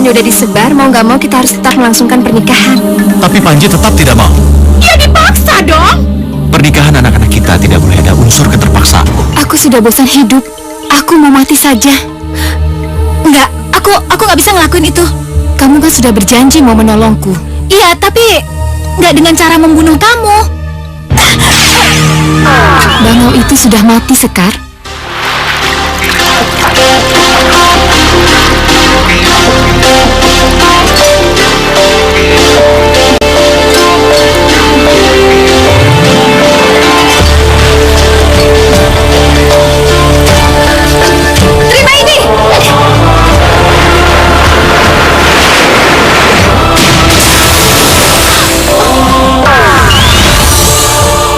undangannya udah disebar, mau nggak mau kita harus tetap melangsungkan pernikahan. Tapi Panji tetap tidak mau. Ya dipaksa dong. Pernikahan anak-anak kita tidak boleh ada unsur keterpaksaan. Aku sudah bosan hidup. Aku mau mati saja. Enggak, aku nggak bisa ngelakuin itu. Kamu kan sudah berjanji mau menolongku. Iya, tapi nggak dengan cara membunuh kamu. Bangau itu sudah mati, Sekar. Terima ini.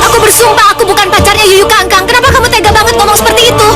Aku bersumpah aku bukan pacarnya Yuyu Kangkang. Kenapa kamu tega banget ngomong seperti itu?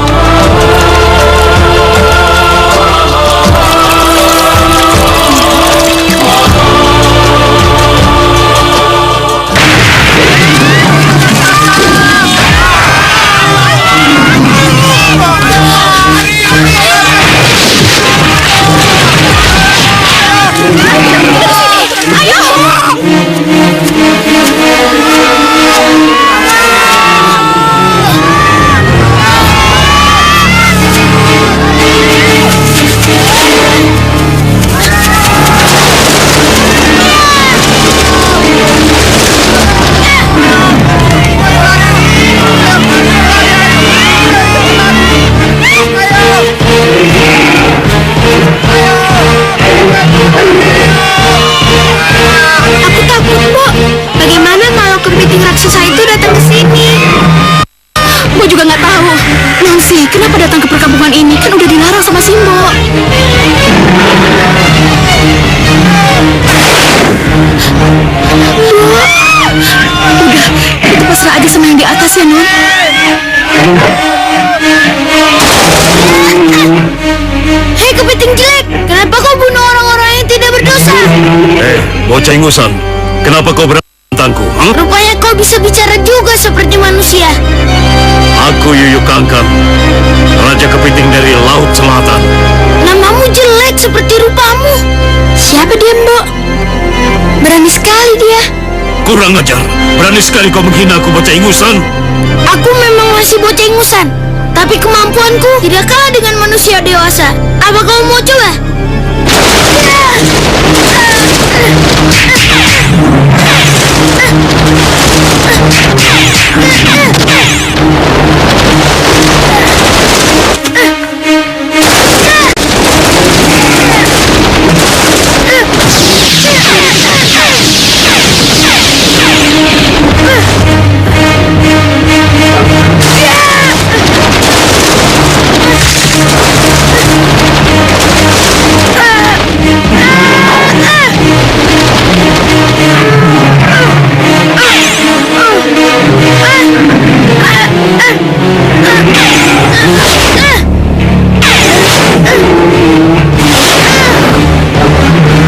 Kenapa datang ke perkampungan ini? Kan udah dilarang sama Simbo. Udah, itu pasrah aja sama yang di atas ya, Non. Hei kepiting jelek, kenapa kau bunuh orang-orang yang tidak berdosa? Bocah ingusan, kenapa kau berani tentangku? Rupanya kau bisa bicara juga seperti manusia. Aku Yuyu Kangkang, Raja Kepiting dari Laut Selatan. Namamu jelek seperti rupamu. Siapa dia, Mbok? Berani sekali dia. Kurang ajar, berani sekali kau menghina aku, bocah ingusan. Aku memang masih bocah ingusan, tapi kemampuanku tidak kalah dengan manusia dewasa. Apa kau mau coba?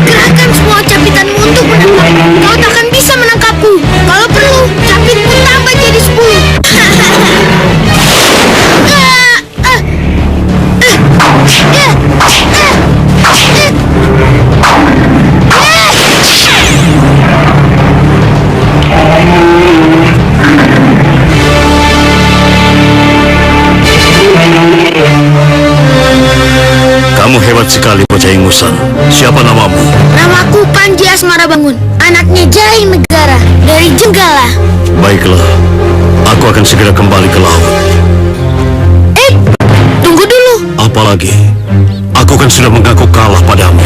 Gerakan semua capitanmu untuk menangkap. Kau tak akan bisa menangkapku. Kalau perlu, capitmu tambah jadi 10. Kamu hebat sekali, bocah ingusan. Siapa namamu? Namaku Panji Asmara Bangun, anaknya Jai Negara dari Jenggala. Baiklah, aku akan segera kembali ke laut. Tunggu dulu. Apalagi, aku kan sudah mengaku kalah padamu.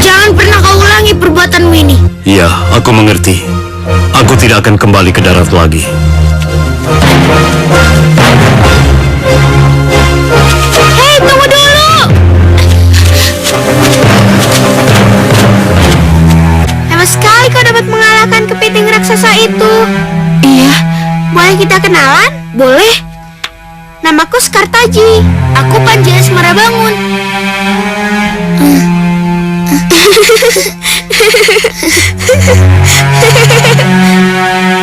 Jangan pernah kau ulangi perbuatanmu ini. Iya, aku mengerti. Aku tidak akan kembali ke darat lagi. Hei, tunggu dulu. Hebat sekali kau dapat mengalahkan kepiting raksasa itu. Iya. Boleh kita kenalan? Boleh. Namaku Skartaji. Aku Panji Asmara Bangun.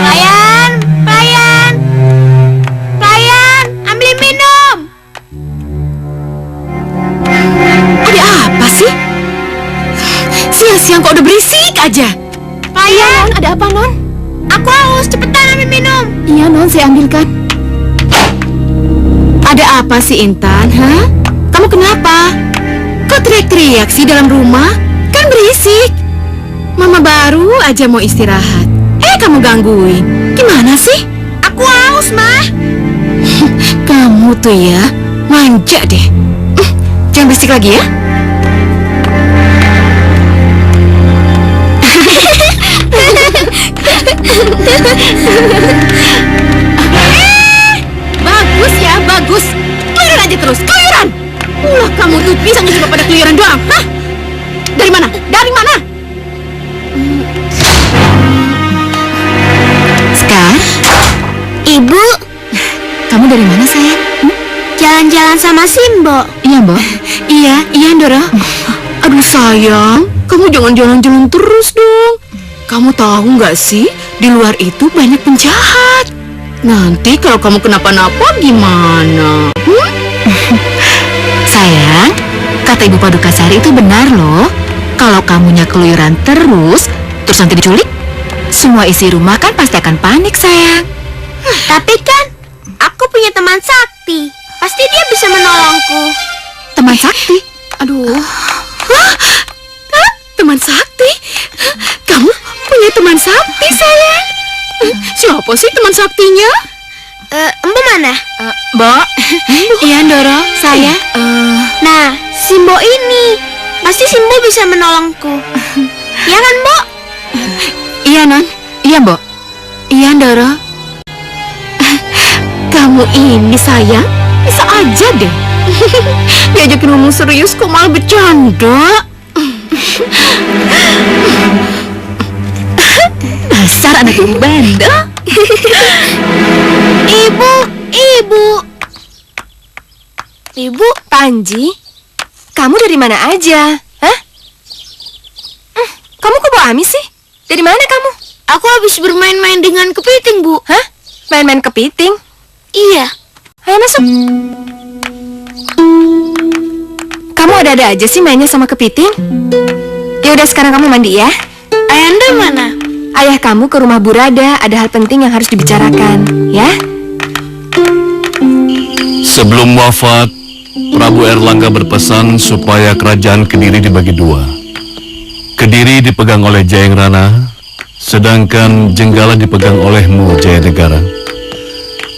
Pelayan, pelayan, pelayan, ambil minum. Ada apa sih? berisik aja. Iya, Non, ada apa, Non? Aku haus, cepetan ambil minum. Iya, Non, saya ambilkan. Ada apa sih, Intan? Hah? Kamu kenapa? Kok teriak-teriak sih dalam rumah? Kan berisik. Mama baru aja mau istirahat. Kamu gangguin. Gimana sih? Aku haus, Mah. Kamu tuh ya, manja deh. Jangan berisik lagi ya. Bagus ya, bagus. Keluyuran aja terus, keluyuran. Ulah kamu tuh pisangnya cuma pada keluyuran doang. Hah? Dari mana? Dari mana? Sekar? Ibu, Kamu dari mana, sayang? jalan-jalan sama Simbo. Iya, Mbak. Iya, Dora. Aduh, sayang. Kamu jangan jalan-jalan terus dong. Kamu tahu nggak sih, di luar itu banyak penjahat. Nanti kalau kamu kenapa-napa gimana? Sayang, kata Ibu Padukasari itu benar loh. Kalau kamunya keluyuran terus nanti diculik, semua isi rumah kan pasti akan panik, sayang. Tapi kan, aku punya teman sakti. Pasti dia bisa menolongku. Teman sakti? Aduh. Hah? Teman sakti? Kamu punya teman sakti, sayang? Siapa sih teman saktinya? Embo mana? Mbak. Iya, Doro, saya. Nah, Simbo ini. Pasti Simbo bisa menolongku. Ya kan, Bo? Iya, Non. Iya, Mbak. Iya, Doro. Kamu ini, sayang, bisa aja deh. Diajakin ngomong serius kok malah bercanda. Dasar anak ibu bandel. Ibu, Panji, kamu dari mana aja? Hah? Kamu kok bawa Ami sih? Dari mana kamu? aku habis bermain-main dengan kepiting, Bu. Hah? Main-main kepiting? Iya. Ayo masuk. Kamu ada-ada aja sih mainnya sama kepiting? Ya udah, sekarang kamu mandi ya. Ayanda mana? Ayah kamu ke rumah Burada, ada hal penting yang harus dibicarakan, ya? Sebelum wafat, Prabu Erlangga berpesan supaya kerajaan Kediri dibagi dua. Kediri dipegang oleh Jayangrana, sedangkan Jenggala dipegang olehmu, Jayanegara.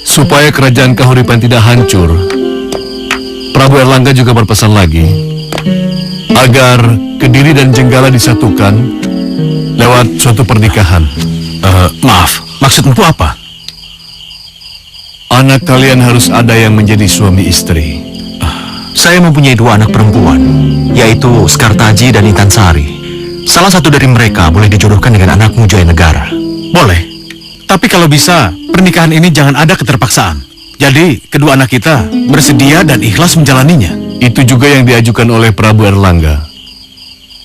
Supaya kerajaan Kahuripan tidak hancur, Prabu Erlangga juga berpesan lagi agar Kediri dan Jenggala disatukan lewat suatu pernikahan. Maaf, maksud empu apa? Anak kalian harus ada yang menjadi suami istri. Saya mempunyai dua anak perempuan, yaitu Skartaji dan Intan Sari. Salah satu dari mereka boleh dijodohkan dengan anakmu, Jayanegara. Boleh. Tapi kalau bisa, pernikahan ini jangan ada keterpaksaan. Jadi, kedua anak kita bersedia dan ikhlas menjalaninya. Itu juga yang diajukan oleh Prabu Erlangga.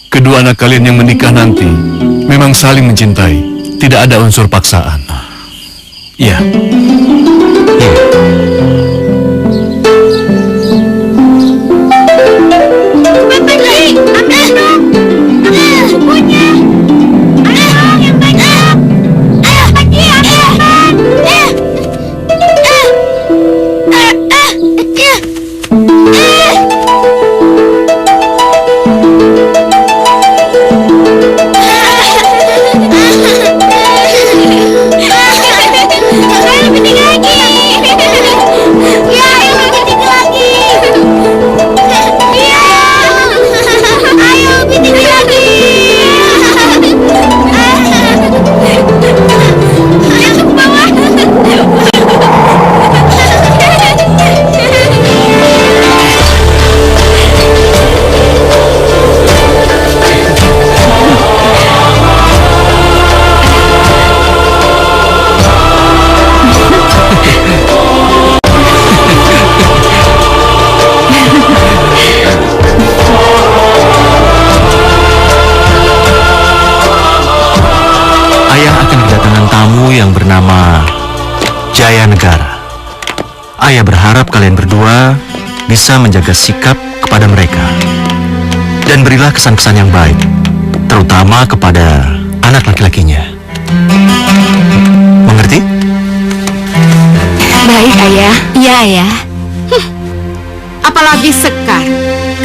Kedua anak kalian yang menikah nanti memang saling mencintai. Tidak ada unsur paksaan. Iya. Panji, ambil dong. Ambil sukunya. Ambil dong yang banyak. Ayo, Panji, ambil dong. Ayo, penting lagi. Ya, ayo, penting lagi. Ya, ayo, penting lagi. Ayo ke bawah. Ayah akan kedatangan tamu yang bernama Jayanegara. Ayah berharap kalian berdua bisa menjaga sikap kepada mereka. Dan berilah kesan-kesan yang baik terutama kepada anak laki-lakinya. Mengerti? Baik, Ayah. Iya, Ayah. Apalagi Sekar.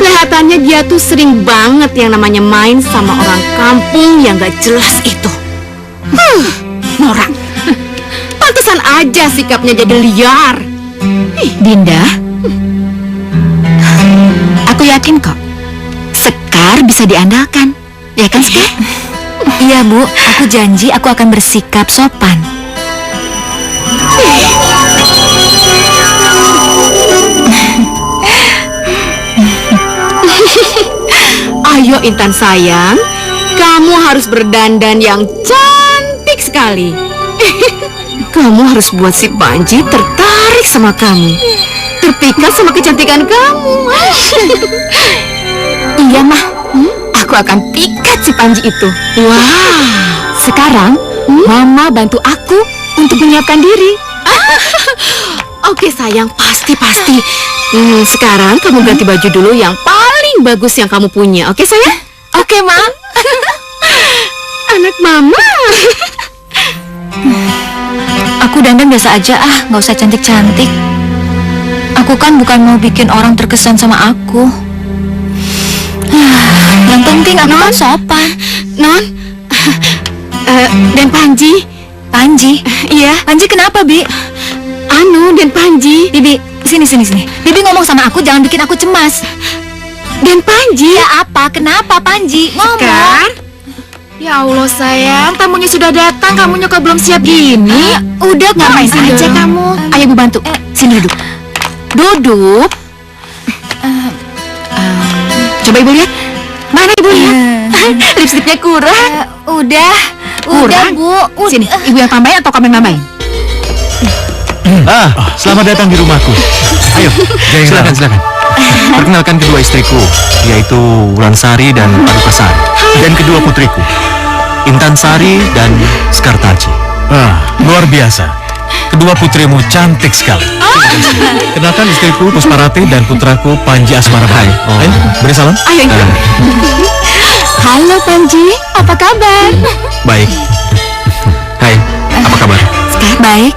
Kelihatannya dia tuh sering banget yang namanya main sama orang kampung yang gak jelas itu. Norak. Pantesan aja sikapnya jadi liar. Dinda, aku yakin kok Sekar bisa diandalkan. Ya kan, Sekar? Iya, Bu. Aku janji aku akan bersikap sopan. Ayo Intan sayang, kamu harus berdandan yang cantik sekali. Kamu harus buat si Panji tertarik sama kamu, terpikat sama kecantikan kamu. Iya, Mah. Aku akan pikat si Panji itu. Wah, Sekarang, Mama bantu aku untuk menyiapkan diri. oke sayang, pasti. Sekarang kamu ganti baju dulu yang paling bagus yang kamu punya, oke sayang? Oke, Ma. Anak mama. Aku dandan biasa aja nggak usah cantik-cantik. Aku kan bukan mau bikin orang terkesan sama aku. Yang penting aku kan sopan. Non, dan Panji. Panji? Iya, Panji kenapa, Bi? Dan Panji. Bibi, sini. Bibi ngomong sama aku, jangan bikin aku cemas. Dan Panji. Ya apa? Kenapa, Panji? Ngomong. Sekar. Ya Allah sayang, tamunya sudah datang, kamunya kok belum siap gini? Udah, ngapain Ngapain aja dong? kamu? Ayo Ibu bantu. Sini duduk. Duduk. Coba Ibu lihat. Mana Ibu lihat? Lipstiknya kurang. Udah, Kurang? Bu. Sini, Ibu yang tambahin atau kamu yang nambahin? Selamat datang di rumahku. Ayo, silakan. Perkenalkan kedua istriku, yaitu Wulansari dan Padukasari, dan kedua putriku, Intan Sari dan Sekartaji. Luar biasa. Kedua putrimu cantik sekali. Kenalkan istriku Pusparati dan putraku Panji Asmara. Hai. Ayo, beri salam. Ayo Ibu. Halo, Panji. Apa kabar? Baik. Hai, apa kabar? Baik.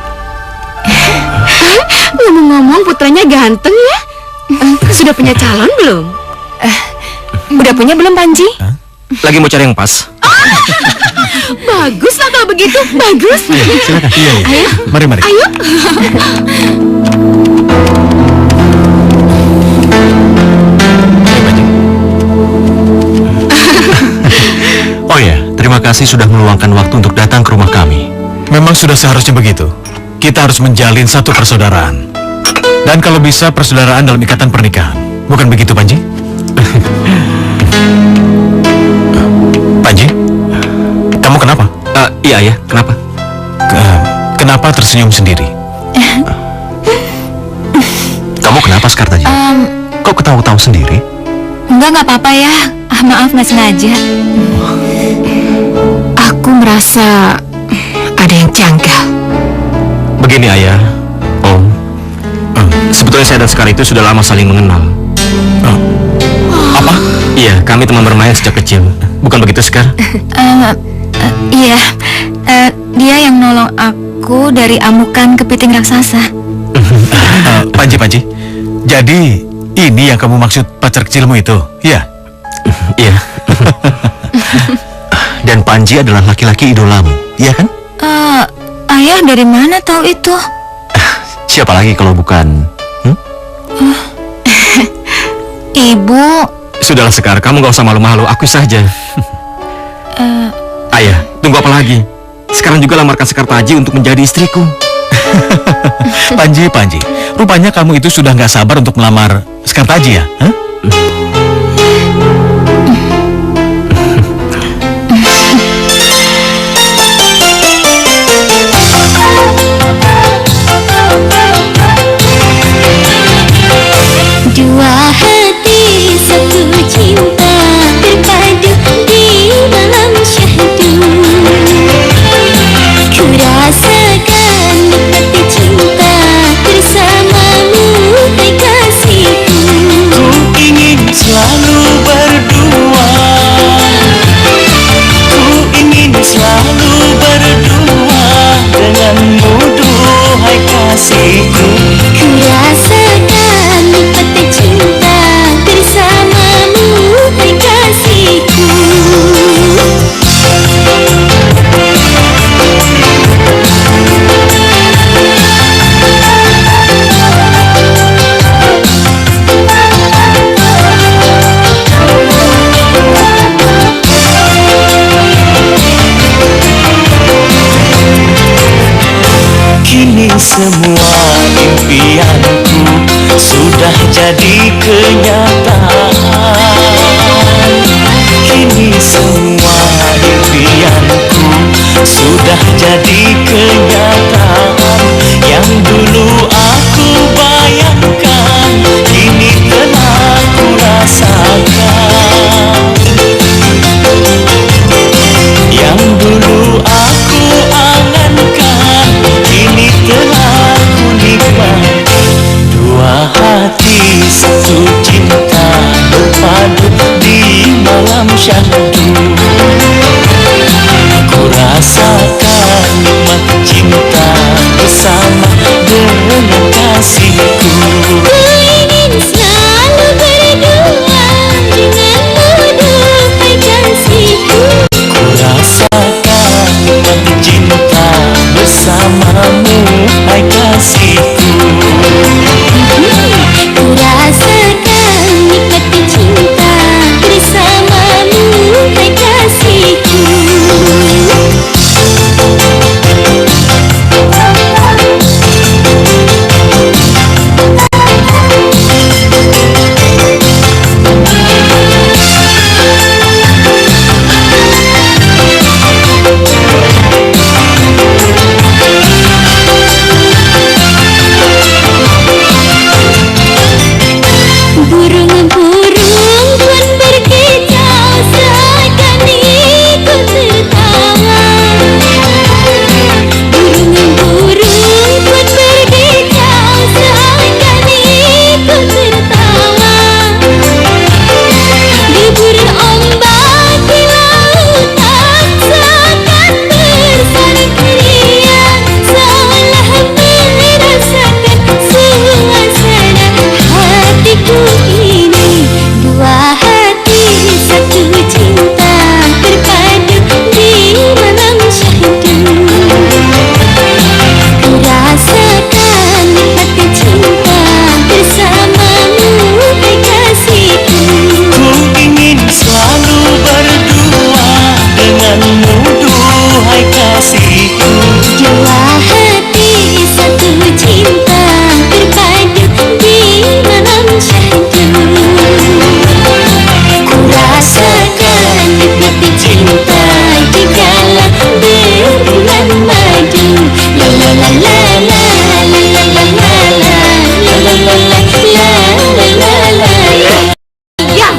Ngomong-ngomong putranya ganteng ya? Sudah punya calon belum? Udah punya belum, Panji? Lagi mau cari yang pas. Bagus lah kalau begitu, bagus. Silakan. Iya. Mari. Ayo. Oh ya, terima kasih sudah meluangkan waktu untuk datang ke rumah kami. Memang sudah seharusnya begitu. Kita harus menjalin satu persaudaraan. Dan kalau bisa persaudaraan dalam ikatan pernikahan. Bukan begitu, Panji? Panji? Kamu kenapa? Iya, kenapa? Kenapa tersenyum sendiri? Kamu kenapa, Sekartaji? Kok ketawa-ketawa sendiri? Nggak apa-apa ya. Maaf, nggak sengaja. Aku merasa ada yang janggal. Begini, Ayah. Om. Sebetulnya saya dan Sekar itu sudah lama saling mengenal. Apa? Iya, kami teman bermain sejak kecil. Bukan begitu, Sekar? Iya. Dia yang nolong aku dari amukan kepiting raksasa. Panji. Jadi, ini yang kamu maksud pacar kecilmu itu? Ya? Iya. Dan Panji adalah laki-laki idolamu, iya kan? Ayah dari mana tahu itu? Siapa lagi kalau bukan? Ibu. Sudahlah, Sekar, kamu gak usah malu-malu, aku saja. Ayah, tunggu apa lagi? Sekarang juga lamarkan Sekartaji untuk menjadi istriku. Panji. Rupanya kamu itu sudah nggak sabar untuk melamar Sekartaji ya? Hah? Dua hati satu cinta terpadu di dalam syahdu. Ku rasakan nikmatnya cinta bersamamu, hai kasihku. Ku ingin selalu jadi kenyataan. Kini semua impianku sudah jadi kenyataan. Yang dulu aku bayangkan, kini telah ku rasakan. Yang dulu aku angankan, kini telah ku nikmati. Dua hati satu cinta berpadu di malam syahdu. Ku rasakan nikmat cinta bersama dengan kasihku. Ku ingin selalu berdua denganmu, duhai kasihku. Ku rasakan nikmat cinta bersamamu, hai kasihku. Ku rasakan nikmat cinta bersamamu, hai kasihku. Burung-burung pun berkicau seakan ikut tertawa. Burung-burung pun berkicau seakan ikut tertawa. Deburan ombak di lautan seakan bersalik riang, seolah merasakan suasana hatiku ini. Dua hati satu cinta berpadu di malam syahdu. Ku rasakan nikmat cinta bersamamu, hai kasihku. Ku ingin selalu berdua denganmu, duhai kasihku. Dua hati satu cinta berpadu di malam syahdu. Ku rasakan nikmat cinta di kala berbulan madu. La la la la la la la la la la la la la la la la. Ya,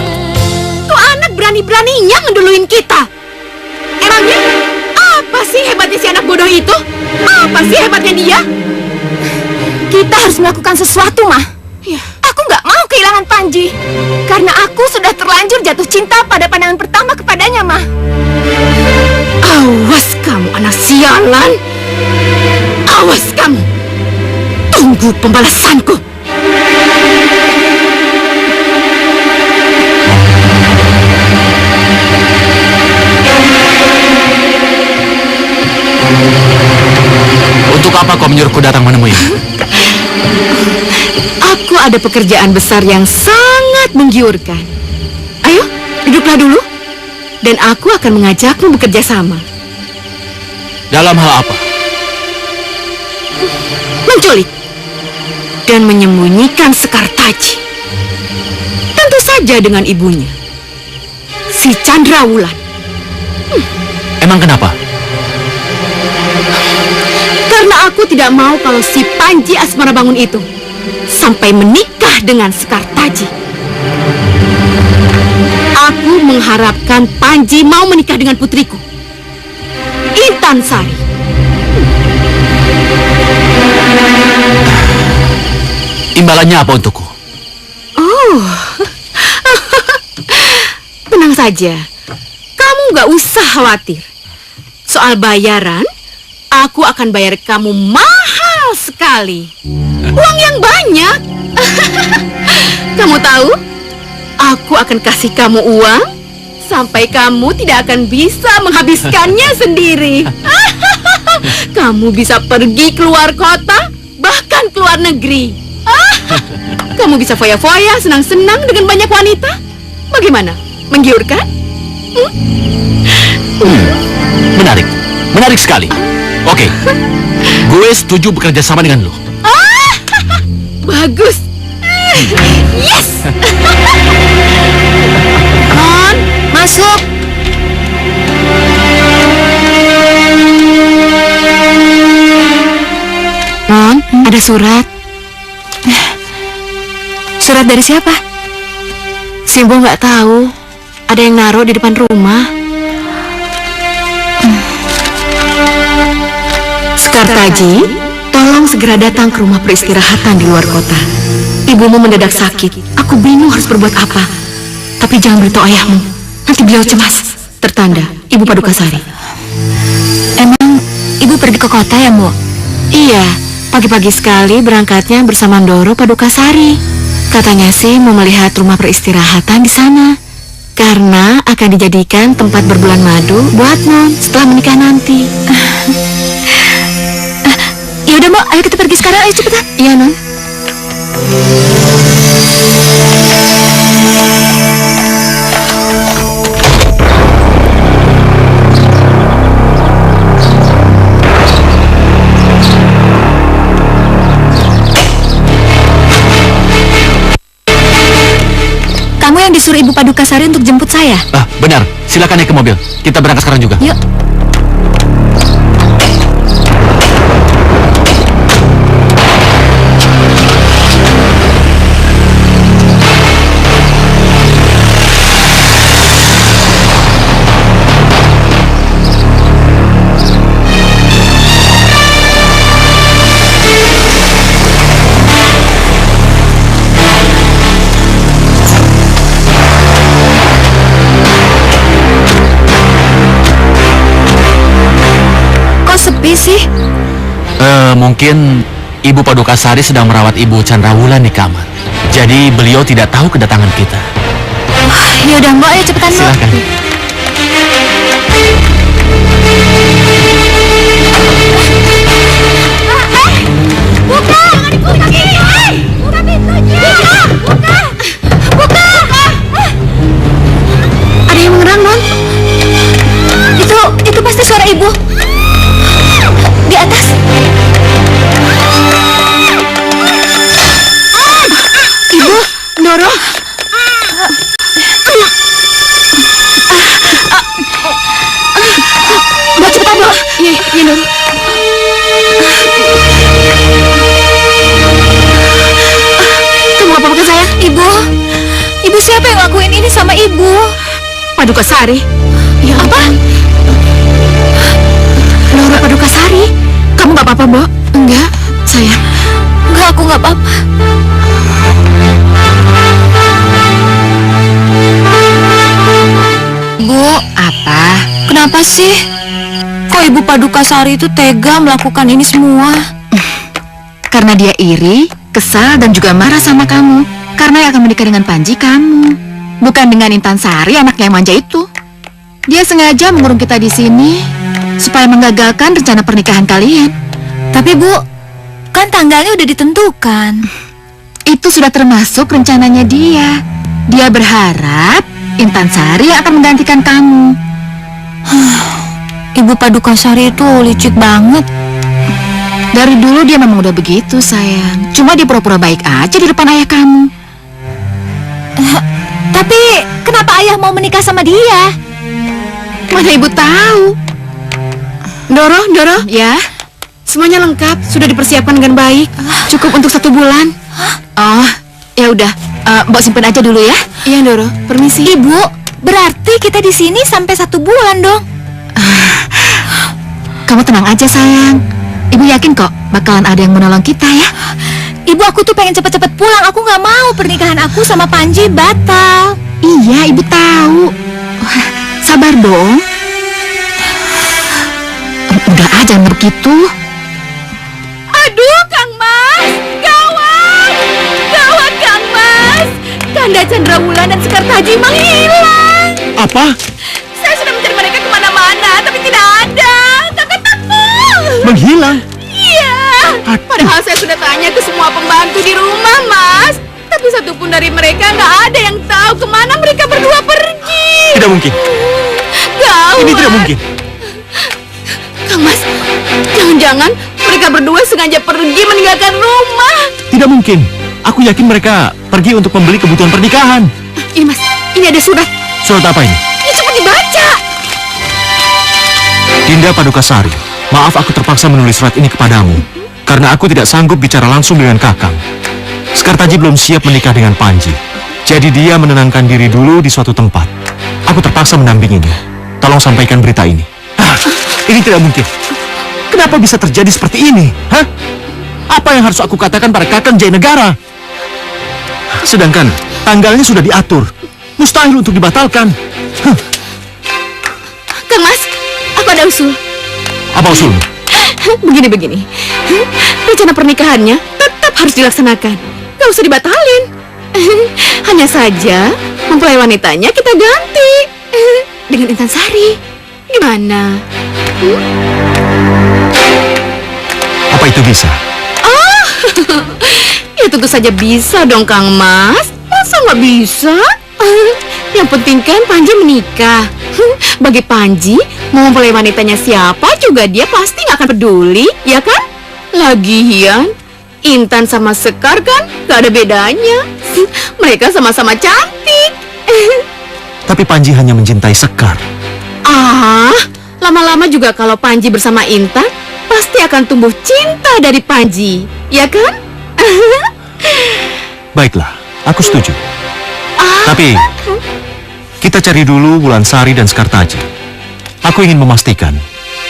tuh anak berani-beraninya ngeduluin kita. Emangnya apa sih hebatnya si anak bodoh itu? Apa sih hebatnya dia? Kita harus melakukan sesuatu, Mah. Ya. Aku nggak mau kehilangan Panji. Karena aku sudah terlanjur jatuh cinta pada pandangan pertama kepadanya, Mah. Awas kamu anak sialan. Awas kamu. Tunggu pembalasanku. Untuk apa kau menyuruhku datang menemui? Aku ada pekerjaan besar yang sangat menggiurkan. Ayo, duduklah dulu. Dan aku akan mengajakmu bekerja sama. Dalam hal apa? Menculik dan menyembunyikan Sekar Taji. Tentu saja dengan ibunya, si Chandrawulan. Emang kenapa? Karena aku tidak mau kalau si Panji Asmarabangun itu sampai menikah dengan Sekar Taji. Aku mengharapkan Panji mau menikah dengan putriku, Intan Sari. Imbalannya apa untukku? Oh, tenang saja. Kamu nggak usah khawatir. Soal bayaran, aku akan bayar kamu mahal sekali. Uang yang banyak. Kamu tahu, aku akan kasih kamu uang sampai kamu tidak akan bisa menghabiskannya sendiri. Kamu bisa pergi keluar kota, bahkan keluar negeri. Kamu bisa foya-foya, senang-senang dengan banyak wanita. Bagaimana? Menggiurkan? Menarik. Menarik sekali. Oke. Gue setuju bekerja sama dengan lo. Bagus. Yes! Non, masuk. Non, ada surat. Surat dari siapa? Simbo nggak tahu. Ada yang naruh di depan rumah. Sekartaji, tolong segera datang ke rumah peristirahatan di luar kota. Ibumu mendadak sakit. Aku bingung harus berbuat apa. Tapi jangan beritahu ayahmu. Nanti beliau cemas. Tertanda, Ibu Padukasari. Emang ibu pergi ke kota ya, Bu? Iya, pagi-pagi sekali berangkatnya bersama Ndoro Padukasari. Katanya sih mau melihat rumah peristirahatan di sana. Karena akan dijadikan tempat berbulan madu buat Non setelah menikah nanti. Ya udah, Mbak, ayo kita pergi sekarang, ayo cepetan. Iya, Non. Kamu yang disuruh Ibu Padukasari untuk jemput saya? Ah, benar. Silakan naik ke mobil. Kita berangkat sekarang juga. Yuk. Sepi sih. Mungkin Ibu Padukasari sedang merawat Ibu Chandrawulan di kamar. Jadi beliau tidak tahu kedatangan kita. Ya udah, Mbak, ayo cepetan, Mbak. Silakan. Buka! Jangan dibuka gini! Buka pintunya! Buka! Buka! Ada yang mengerang, Non? Itu pasti suara ibu. Di atas. Ibu, Ndoro. Mbak, cepetan, Mbak. Iya, Ndoro. Kamu apa-apa, sayang? Ibu siapa yang ngelakuin ini sama ibu? Padukasari. Ya apa? Ndoro Padukasari. Kamu nggak apa-apa, Mbak? Enggak, sayang. Enggak, aku nggak apa-apa. Bu, Apa? kenapa sih? Kok Ibu Padukasari itu tega melakukan ini semua? Karena dia iri, kesal, dan juga marah sama kamu. Karena yang akan menikah dengan Panji kamu. Bukan dengan Intan Sari, anaknya yang manja itu. Dia sengaja mengurung kita di sini supaya menggagalkan rencana pernikahan kalian. Tapi Bu, kan tanggalnya udah ditentukan. Itu sudah termasuk rencananya dia. Dia berharap Intan Sari yang akan menggantikan kamu. Ibu Padukasari itu licik banget. Dari dulu dia memang udah begitu, sayang. Cuma dia pura-pura baik aja di depan ayah kamu. Tapi kenapa ayah mau menikah sama dia? Mana ibu tahu? Ndoro, ya. Semuanya lengkap, sudah dipersiapkan dengan baik. Cukup untuk 1 bulan. Oh, ya udah. Mbak simpen aja dulu ya. Iya, Ndoro. Permisi. Ibu, berarti kita di sini sampai 1 bulan dong. Kamu tenang aja, sayang. Ibu yakin kok bakalan ada yang menolong kita ya. Ibu, aku tuh pengen cepet-cepet pulang. Aku nggak mau pernikahan aku sama Panji batal. Iya, ibu tahu. Wah, sabar dong. Udah aja begitu. Aduh, Kang Mas, gawat, gawat Kang Mas. Kanda Chandrawulan dan Sekartaji menghilang. Apa? Saya sudah mencari mereka kemana-mana, tapi tidak ada. Kakak takut. Menghilang? Iya. Padahal saya sudah tanya ke semua pembantu di rumah, Mas. Tapi satupun dari mereka nggak ada yang tahu kemana mereka berdua pergi. Tidak mungkin. Gawat. Ini tidak mungkin. Kang Mas, jangan-jangan mereka berdua sengaja pergi meninggalkan rumah. Tidak mungkin. Aku yakin mereka pergi untuk membeli kebutuhan pernikahan. Ini Mas, ini ada surat. Surat apa ini? Ya cepat dibaca. Dinda Padukasari, maaf aku terpaksa menulis surat ini kepadamu karena aku tidak sanggup bicara langsung dengan Kakang. Sekartaji belum siap menikah dengan Panji. Jadi dia menenangkan diri dulu di suatu tempat. Aku terpaksa mendampinginya. Tolong sampaikan berita ini. Ini tidak mungkin. Kenapa bisa terjadi seperti ini? Hah? Apa yang harus aku katakan pada Kakang Jayanegara? Sedangkan tanggalnya sudah diatur. Mustahil untuk dibatalkan. Kang Mas, aku ada usul. Apa usulmu? Begini. Rencana pernikahannya tetap harus dilaksanakan. Gak usah dibatalin. Hanya saja mempelai wanitanya kita ganti dengan Intan Sari. Gimana? Apa itu bisa? Ya tentu saja bisa dong Kang Mas. Masa nggak bisa? Yang penting kan Panji menikah. Bagi Panji, mau mempelai wanitanya siapa juga dia pasti nggak akan peduli, ya kan? Lagian, Intan sama Sekar kan nggak ada bedanya. Mereka sama-sama cantik. Tapi Panji hanya mencintai Sekar. Lama-lama juga kalau Panji bersama Intan, pasti akan tumbuh cinta dari Panji, ya kan? Baiklah, aku setuju. Tapi kita cari dulu Wulansari dan Sekartaji. Aku ingin memastikan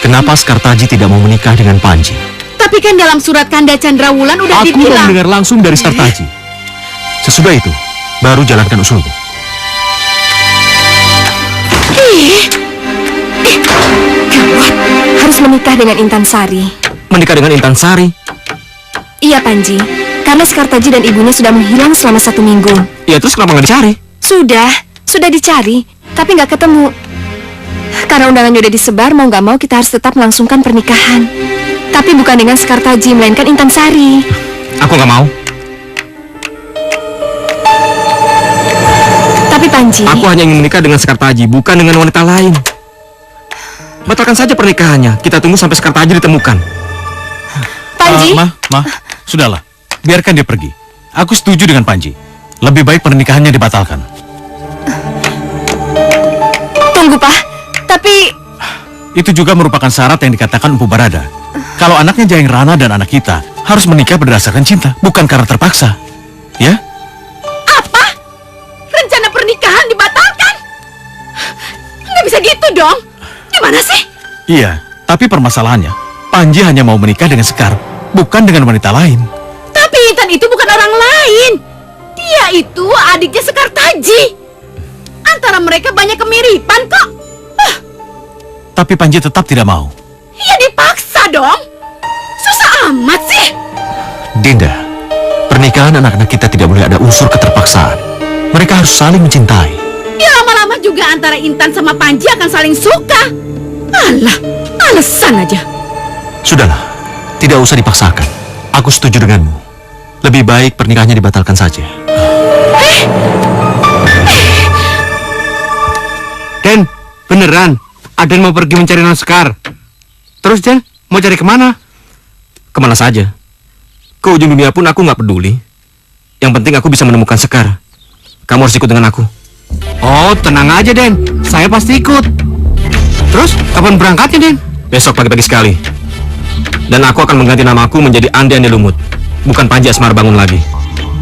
kenapa Sekartaji tidak mau menikah dengan Panji. Tapi kan dalam surat Kanda Candrawulan udah Aku mau dibilang. mendengar langsung dari Sekartaji. Sesudah itu, baru jalankan usulmu. Gawat, harus menikah dengan Intan Sari. Menikah dengan Intan Sari? Iya Panji, karena Sekartaji dan ibunya sudah menghilang selama 1 minggu. Ya terus kenapa nggak dicari? Sudah dicari, tapi nggak ketemu. Karena undangannya udah disebar, mau nggak mau kita harus tetap melangsungkan pernikahan. Tapi bukan dengan Sekartaji, melainkan Intan Sari. Aku nggak mau. Tapi Panji, Aku hanya ingin menikah dengan Sekartaji, bukan dengan wanita lain. Batalkan saja pernikahannya. Kita tunggu sampai Sekartaji ditemukan. Panji, Ma, sudahlah. Biarkan dia pergi. Aku setuju dengan Panji. Lebih baik pernikahannya dibatalkan. tunggu Pak. Tapi Itu juga merupakan syarat yang dikatakan Empu Barada. Kalau anaknya Jayeng Rana dan anak kita harus menikah berdasarkan cinta, bukan karena terpaksa. Ya? Apa? Rencana pernikahan dibatalkan? Nggak bisa gitu dong. Gimana sih? Iya, tapi permasalahannya, Panji hanya mau menikah dengan Sekar, bukan dengan wanita lain. Tapi Intan itu bukan orang lain. Dia itu adiknya Sekartaji. Antara mereka banyak kemiripan kok. Tapi Panji tetap tidak mau. Ya dipaksa dong. Susah amat sih. Dinda, pernikahan anak-anak kita tidak boleh ada unsur keterpaksaan. Mereka harus saling mencintai. Ya lama-lama juga antara Intan sama Panji akan saling suka. Alah, alasan aja. Sudahlah, tidak usah dipaksakan. Aku setuju denganmu. Lebih baik pernikahannya dibatalkan saja. Den, beneran? Aden mau pergi mencari Sekar. Terus Den, mau cari kemana? Kemana saja? Ke ujung dunia pun aku nggak peduli. Yang penting aku bisa menemukan Sekar. Kamu harus ikut dengan aku. Oh, tenang aja Den, saya pasti ikut. Terus, kapan berangkatnya Den? Besok pagi-pagi sekali. Dan aku akan mengganti namaku menjadi Andi Andi Lumut, bukan Panji Asmara Bangun lagi.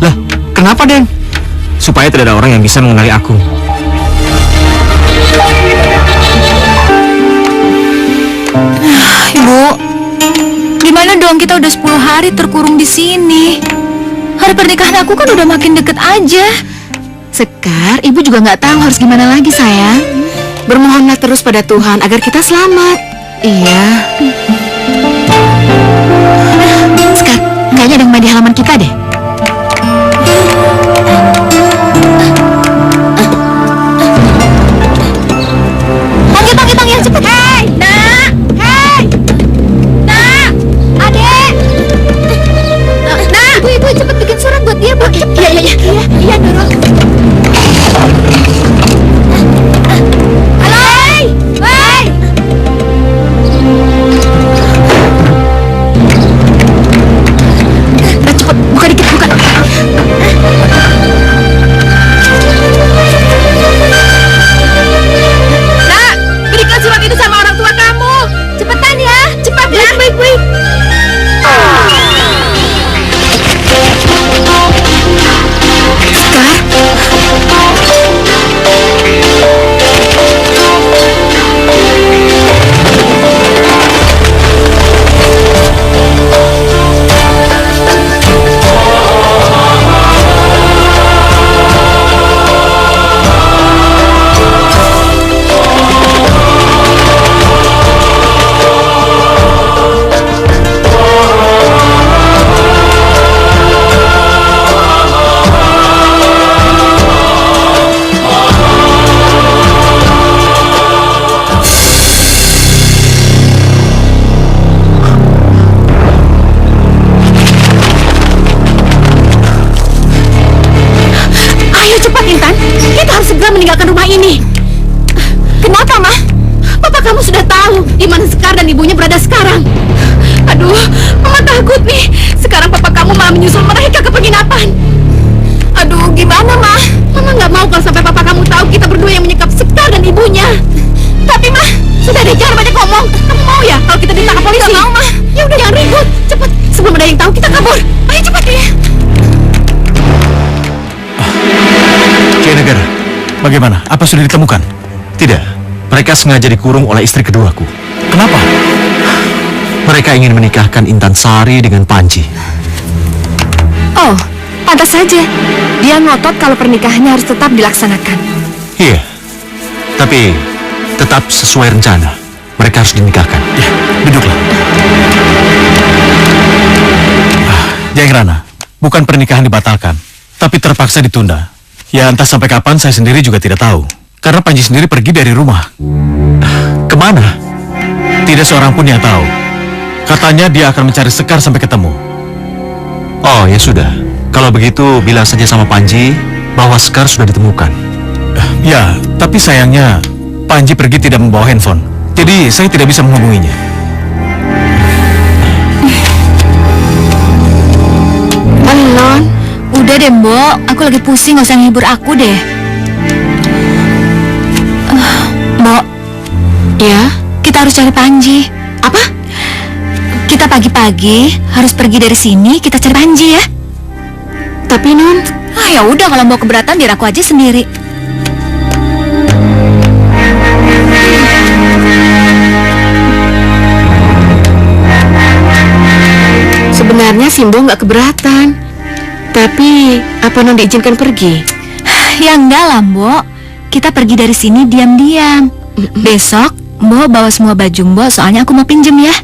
Lah, kenapa Den? Supaya tidak ada orang yang bisa mengenali aku. Ibu, gimana dong, kita udah 10 hari terkurung di sini. Hari pernikahan aku kan udah makin deket aja. Sekar, ibu juga nggak tahu harus gimana lagi sayang. Bermohonlah terus pada Tuhan agar kita selamat. Iya. Sekar, kayaknya ada yang main di halaman kita deh. Panggil yang cepet. Hei, Nak! Hei! Nak! Adek! Nak! Ibu, cepet bikin surat buat dia, Bu. Iya, Nurul. Halo! Hei! Cepet, buka dikit. ibunya berada sekarang. Aduh, Mama takut nih. Sekarang papa kamu malah menyusul mereka ke penginapan. Aduh, gimana, Ma? Mama nggak mau kalau sampai papa kamu tahu kita berdua yang menyekap Sekar dan ibunya. Tapi, Ma, sudah deh, jangan banyak ngomong. Kamu mau ya kalau kita ditangkap polisi? Nggak mau, Ma. Ya udah, jangan ribut. Cepat, sebelum ada yang tahu kita kabur. Ayo cepat ya. Kiai Negara, bagaimana? Apa sudah ditemukan? Tidak, mereka sengaja dikurung oleh istri keduaku. Kenapa? Mereka ingin menikahkan Intan Sari dengan Panji. Oh, pantas saja. Dia ngotot kalau pernikahannya harus tetap dilaksanakan. Iya, tapi tetap sesuai rencana. Mereka harus dinikahkan. Ya, duduklah. Jeng Rana, bukan pernikahan dibatalkan, tapi terpaksa ditunda. Ya entah sampai kapan saya sendiri juga tidak tahu. Karena Panji sendiri pergi dari rumah. Kemana? Tidak seorang pun yang tahu. Katanya dia akan mencari Sekar sampai ketemu. Oh, ya sudah. Kalau begitu, bilang saja sama Panji bahwa Sekar sudah ditemukan. Ya, tapi sayangnya Panji pergi tidak membawa handphone. Jadi saya tidak bisa menghubunginya. Belon, udah deh, Mbok. Aku lagi pusing, nggak usah ngehibur aku deh. Mbok, Ya, kita harus cari Panji. apa? Kita pagi-pagi harus pergi dari sini, kita cari Panji ya. Tapi Non, Ya udah, kalau Mbok keberatan biar aku aja sendiri. sebenarnya Simbo nggak keberatan. Tapi apa Non diizinkan pergi? Ya enggak lah, Mbok. Kita pergi dari sini diam-diam. Besok Mbok bawa semua baju Mbok, soalnya aku mau pinjem ya.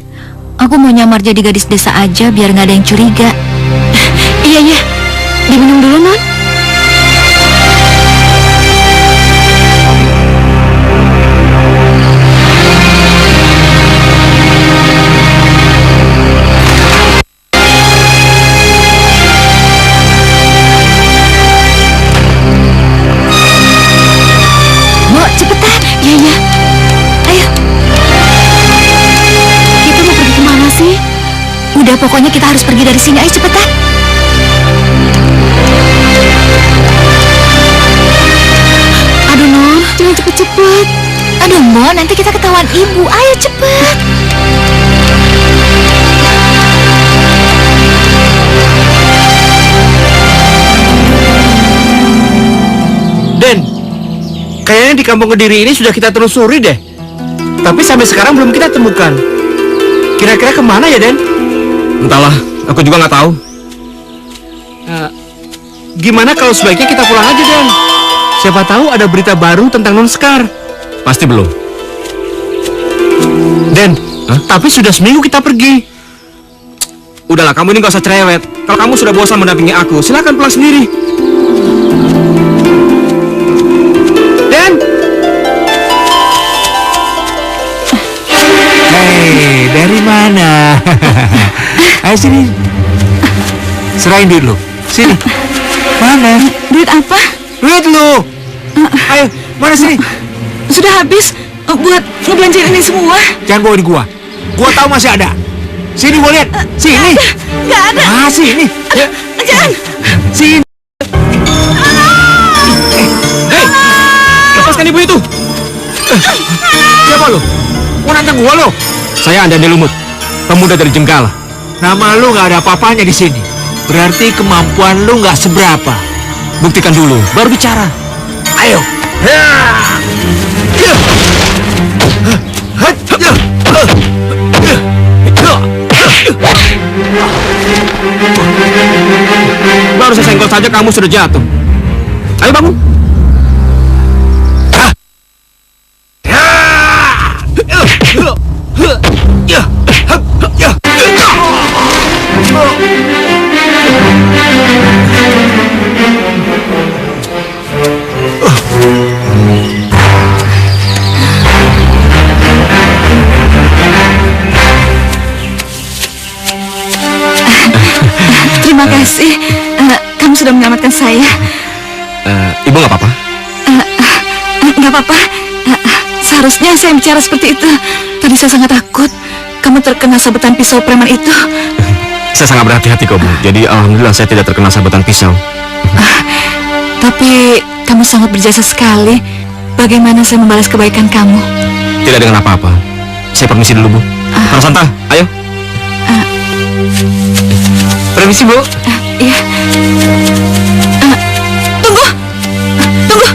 Aku mau nyamar jadi gadis desa aja biar nggak ada yang curiga. Iya, iya. Diminum dulu, Non. Mbok, cepetan. Iya, iya. Ayo. Kita mau pergi kemana sih? Udah, pokoknya kita harus pergi dari sini. Ayo cepetan. Aduh, Non, jangan cepet-cepet. Aduh, Mbok, nanti kita ketahuan ibu. Ayo cepet. Den, kayaknya di kampung Kediri ini sudah kita telusuri deh. Tapi sampai sekarang belum kita temukan. Kira-kira kemana ya, Den? Entahlah, aku juga nggak tahu. Gimana kalau sebaiknya kita pulang aja, Den? Siapa tahu ada berita baru tentang Non Sekar. Pasti belum. Den, tapi sudah seminggu kita pergi. Udahlah, kamu ini nggak usah cerewet. Kalau kamu sudah bosan mendampingi aku, silakan pulang sendiri. Den! Hei, dari mana? Ayo sini. Serahin duit lu. Sini. Mana? Duit apa? Duit lu. Ayo, mana sini? Sudah habis buat ngebelanjain ini semua. Jangan bawa di gua. Gua tahu masih ada. Sini gua lihat. Sini. Nggak ada. Ah, sini. Jangan. Sini. Hei, lepaskan ibu itu. Siapa lu? Mau nantang gua lu? Saya Andani Lumut, pemuda dari Jenggala. Nama lu nggak ada apa-apanya di sini. Berarti kemampuan lu nggak seberapa. Buktikan dulu, baru bicara. Ayo. Baru saya senggol saja kamu sudah jatuh. Ayo bangun. Terima kasih. Kamu sudah menyelamatkan saya. Ibu nggak apa-apa? Nggak apa-apa. Seharusnya saya bicara seperti itu. Tadi saya sangat takut. kamu terkena sabetan pisau preman itu? Saya sangat berhati-hati kok, Bu. Jadi alhamdulillah saya tidak terkena sabetan pisau. Tapi kamu sangat berjasa sekali. Bagaimana saya membalas kebaikan kamu? Tidak dengan apa-apa. Saya permisi dulu, Bu. Rosanta, ayo. Permisi, Bu. Iya. Tunggu dulu.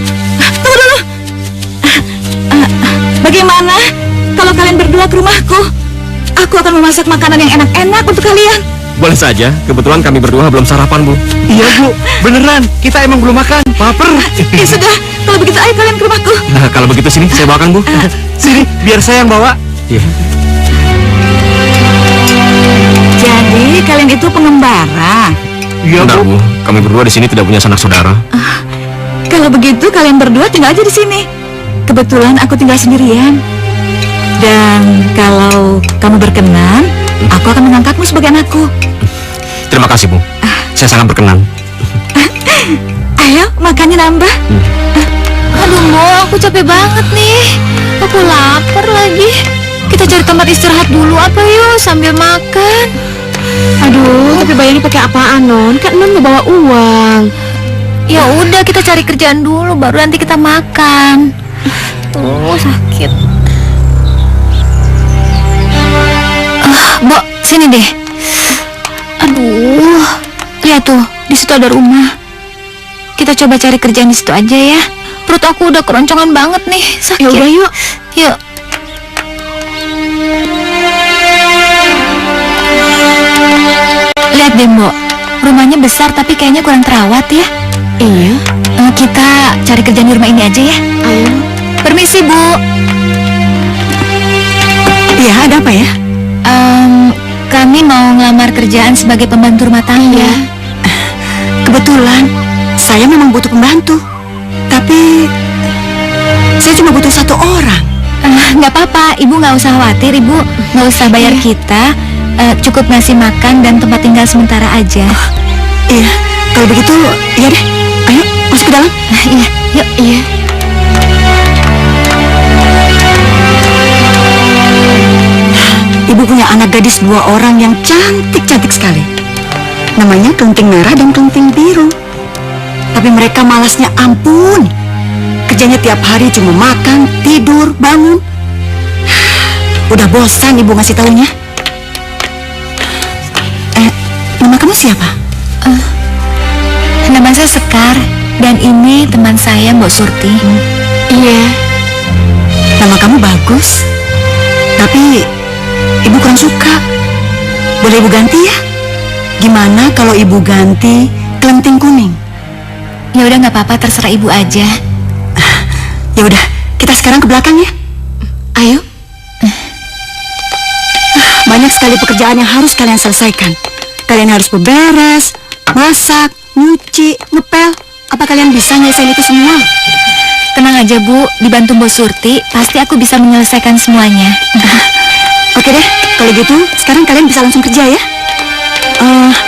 Bagaimana kalau kalian berdua ke rumahku? Aku akan memasak makanan yang enak-enak untuk kalian. Boleh saja. Kebetulan kami berdua belum sarapan, Bu. Iya, Bu. Beneran, kita emang belum makan. Laper. Ya sudah, kalau begitu ayo kalian ke rumahku. Nah, kalau begitu sini saya bawakan, Bu. Sini, biar saya yang bawa. Iya. Jadi kalian itu pengembara. Iya, Benar, Bu. Kami berdua di sini tidak punya sanak saudara. Kalau begitu kalian berdua tinggal aja di sini. Kebetulan aku tinggal sendirian. Dan kalau kamu berkenan, aku akan mengangkatmu sebagai anakku. Terima kasih, Bu. Saya sangat berkenan. Ayo, makannya nambah. Aduh, Mo, aku capek banget nih. Aku lapar lagi. Kita cari tempat istirahat dulu apa yuk sambil makan. Aduh, tapi bayarnya pakai apaan, Non? Kan Non mau bawa uang. Ya udah, kita cari kerjaan dulu baru nanti kita makan. Tuh, sakit. Bo, sini deh. Aduh, lihat tuh, di situ ada rumah. Kita coba cari kerjaan di situ aja ya. Perut aku udah keroncongan banget nih, sakit. Ya udah yuk. Yuk. Lihat deh, Mbok. Rumahnya besar tapi kayaknya kurang terawat ya. Iya. Kita cari kerjaan di rumah ini aja ya. Ayo. Permisi, Bu. Iya, ada apa ya? Kami mau ngelamar kerjaan sebagai pembantu rumah tangga. Kebetulan saya memang butuh pembantu. Tapi saya cuma butuh satu orang. Nggak apa-apa, Ibu nggak usah khawatir. Ibu nggak usah bayar kita. Cukup ngasih makan dan tempat tinggal sementara aja. Iya, kalau begitu iya deh. Ayo masuk ke dalam. Iya, yuk. Iya. Ibu punya anak gadis 2 orang yang cantik-cantik sekali. Namanya Kelunting Merah dan Kelunting Biru. Tapi mereka malasnya ampun. Kerjanya tiap hari cuma makan, tidur, bangun. Udah bosan ibu ngasih taunya. Nama kamu siapa? Nama saya Sekar dan ini teman saya Mbok Surti. Iya. Nama kamu bagus. Tapi ibu kurang suka. Boleh ibu ganti ya? Gimana kalau ibu ganti Kelunting Kuning? Ya udah nggak apa-apa, terserah Ibu aja. Ya udah, kita sekarang ke belakang ya. Ayo. Banyak sekali pekerjaan yang harus kalian selesaikan. Kalian harus beberes, masak, nyuci, ngepel. Apa kalian bisa nyelesain itu semua? Tenang aja, Bu, dibantu Mbok Surti, pasti aku bisa menyelesaikan semuanya. Oke deh, kalau gitu sekarang kalian bisa langsung kerja ya.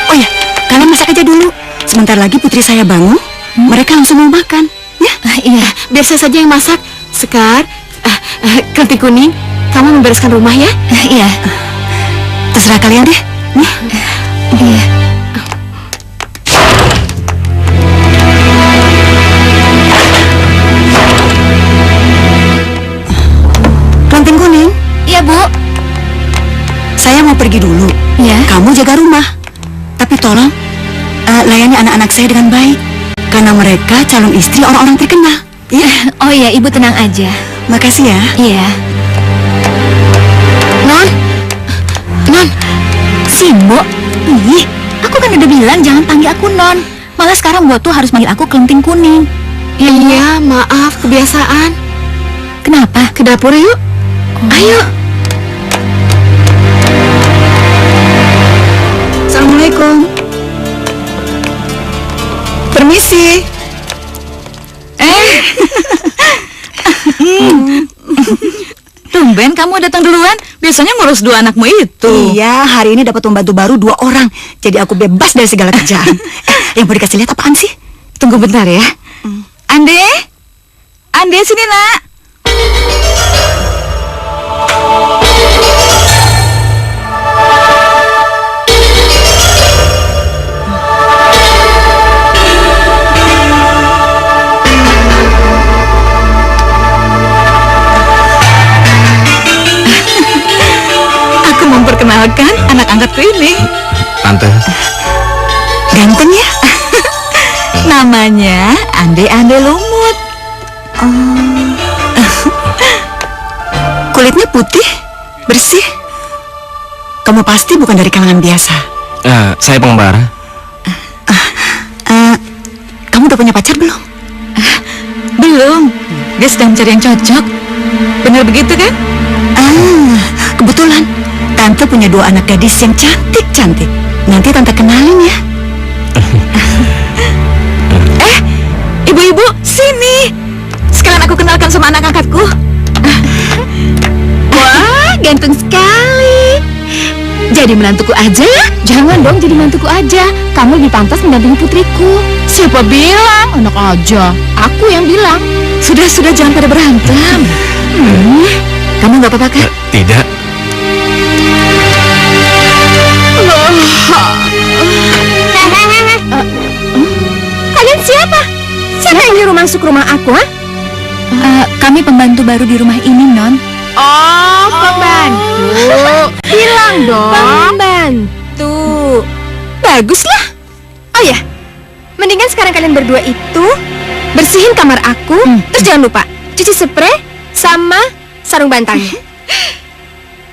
Oh ya, kalian masak aja dulu. Sebentar lagi putri saya bangun, mereka langsung mau makan. Ya, Iya. biar saya saja yang masak. Sekar, Kelunting Kuning, kamu membereskan rumah ya. Iya. Terserah kalian deh. Nih. Iya. Kelunting Kuning, Iya, Bu. saya mau pergi dulu. Ya. Kamu jaga rumah. Tapi tolong layani anak-anak saya dengan baik. Karena mereka calon istri orang-orang terkenal. Iya. Oh iya, Ibu tenang aja. Makasih ya. Iya. Non. Si Mbok. Ih, aku kan udah bilang jangan panggil aku Non. Malah sekarang Mbok tuh harus manggil aku Kelunting Kuning. Iya, maaf, kebiasaan. Kenapa? Ke dapur yuk. Ayo. Assalamualaikum. Permisi. Tumben kamu datang duluan. Biasanya ngurus 2 anakmu itu. Iya, hari ini dapat pembantu baru 2 orang. Jadi aku bebas dari segala kerjaan. Yang mau dikasih lihat apaan sih? Tunggu bentar ya. Ande? Ande, sini, Nak. memperkenalkan anak angkatku ini. Tante. Ganteng ya? Namanya Ande-Ande Lumut. Kulitnya putih, bersih. Kamu pasti bukan dari kalangan biasa. Saya pengembara. Kamu udah punya pacar belum? Belum. Dia sedang mencari yang cocok. Benar begitu kan? Kebetulan Tante punya 2 anak gadis yang cantik-cantik. Nanti Tante kenalin ya. Ibu-ibu, sini. Sekarang aku kenalkan sama anak angkatku. Wah, ganteng sekali. Jadi menantuku aja? Jangan dong jadi mantuku aja. Kamu lebih pantas mendampingi putriku. Siapa bilang? Anak aja. Aku yang bilang. Sudah, jangan pada berantem. Kamu nggak apa-apa kan? Tidak. Kalian siapa? Siapa yang nyuruh masuk rumah aku, ha? Kami pembantu baru di rumah ini, Non. Oh, pembantu. Bilang dong. Pembantu. Baguslah. Oh ya, mendingan sekarang kalian berdua itu bersihin kamar aku. Terus jangan lupa cuci spray sama sarung bantalnya.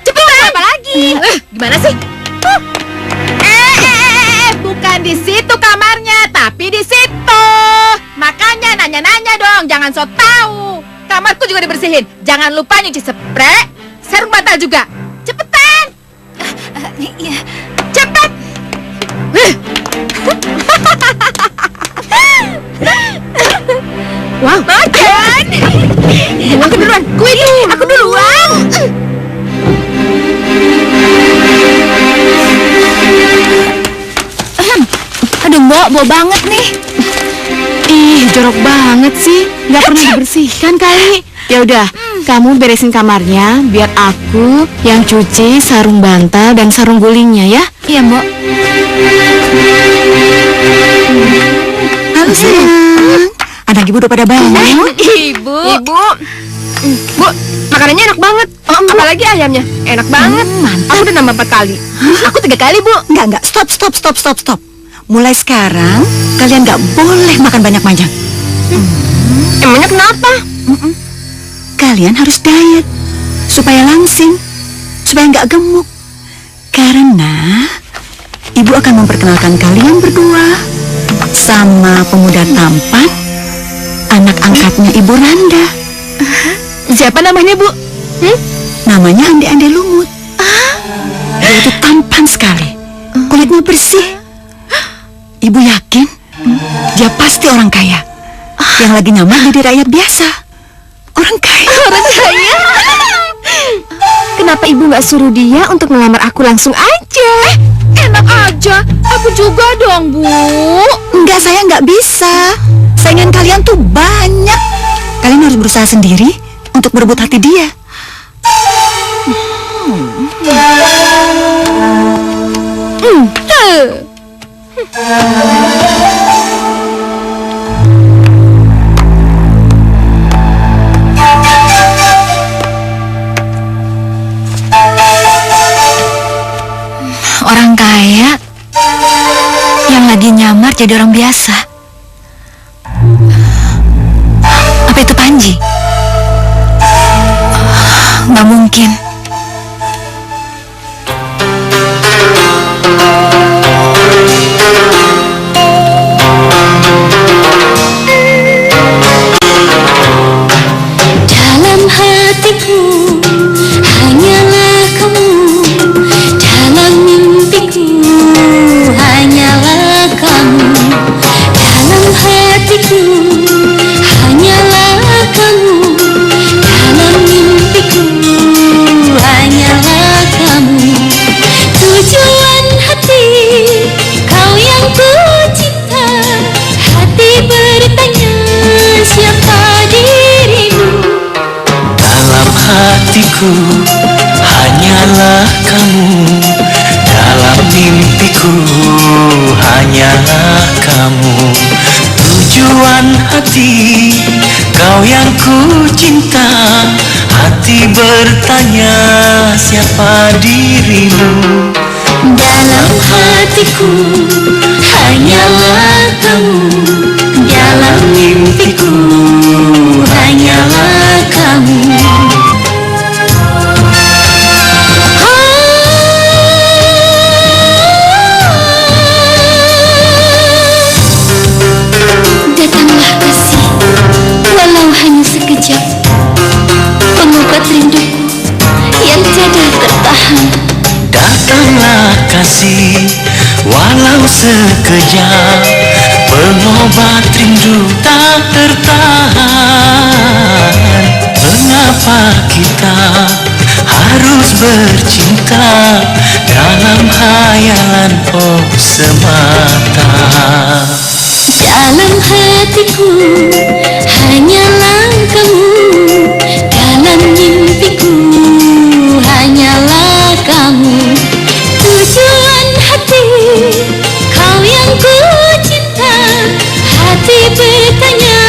Cepetan. Apa lagi? Gimana sih? Bukan di situ kamarnya, tapi di situ. Makanya nanya-nanya dong, jangan so tahu. Kamarku juga dibersihin. Jangan lupa nyuci spray, sarung bantal juga. Cepetan. Iya. Cepet. Wow, makan. Aku duluan. Aku duluan. Aduh, Mbak, bau banget nih. Ih, jorok banget sih. Nggak pernah dibersihkan kali. Ya udah, kamu beresin kamarnya biar aku yang cuci sarung bantal dan sarung gulingnya ya. Iya, Mbak. Halo sayang. Anak ibu udah pada bangun. Ibu. Bu, makanannya enak banget. Apalagi ayamnya, enak banget. Aku udah nambah 4 kali. Aku 3 kali, Bu. Enggak. Stop. Mulai sekarang kalian nggak boleh makan banyak-banyak. Emangnya kenapa? Kalian harus diet supaya langsing, supaya nggak gemuk. Karena ibu akan memperkenalkan kalian berdua sama pemuda tampan, anak angkatnya Ibu Randa. Siapa namanya, Bu? Namanya Ande-Ande Lumut. Dia itu tampan sekali, kulitnya bersih. Ibu yakin dia pasti orang kaya yang lagi nyamar jadi rakyat biasa. Orang kaya. Kenapa ibu nggak suruh dia untuk melamar aku langsung aja? Enak aja. Aku juga dong, Bu. Enggak, saya nggak bisa. Saingan kalian tuh banyak. Kalian harus berusaha sendiri untuk merebut hati dia. Orang kaya yang lagi nyamar jadi orang biasa. Apa itu Panji? Nggak mungkin. Dalam hatiku hanyalah kamu, dalam mimpiku hanyalah kamu, dalam hatiku hanyalah kamu, dalam mimpiku hanyalah kamu. Tujuan hati kau yang ku cinta, hati bertanya siapa dirimu. Dalam hatiku hanyalah kamu, dalam mimpiku hanyalah kamu. Tujuan hati kau yang ku cinta, hati bertanya siapa dirimu. hatiku hanyalah kamu, dalam mimpiku hanyalah kamu. Datanglah kasih, walau hanya sekejap, pengobat rinduku yang tiada tertahan. Datanglah kasih, walau sekejap, pengobat rindu tak tertahan. Mengapa kita harus bercinta dalam hayalan oh semata? Dalam hatiku hanyalah kamu, dalam mimpiku hanyalah kamu. Tujuan hati, kau yang ku cinta. Hati bertanya,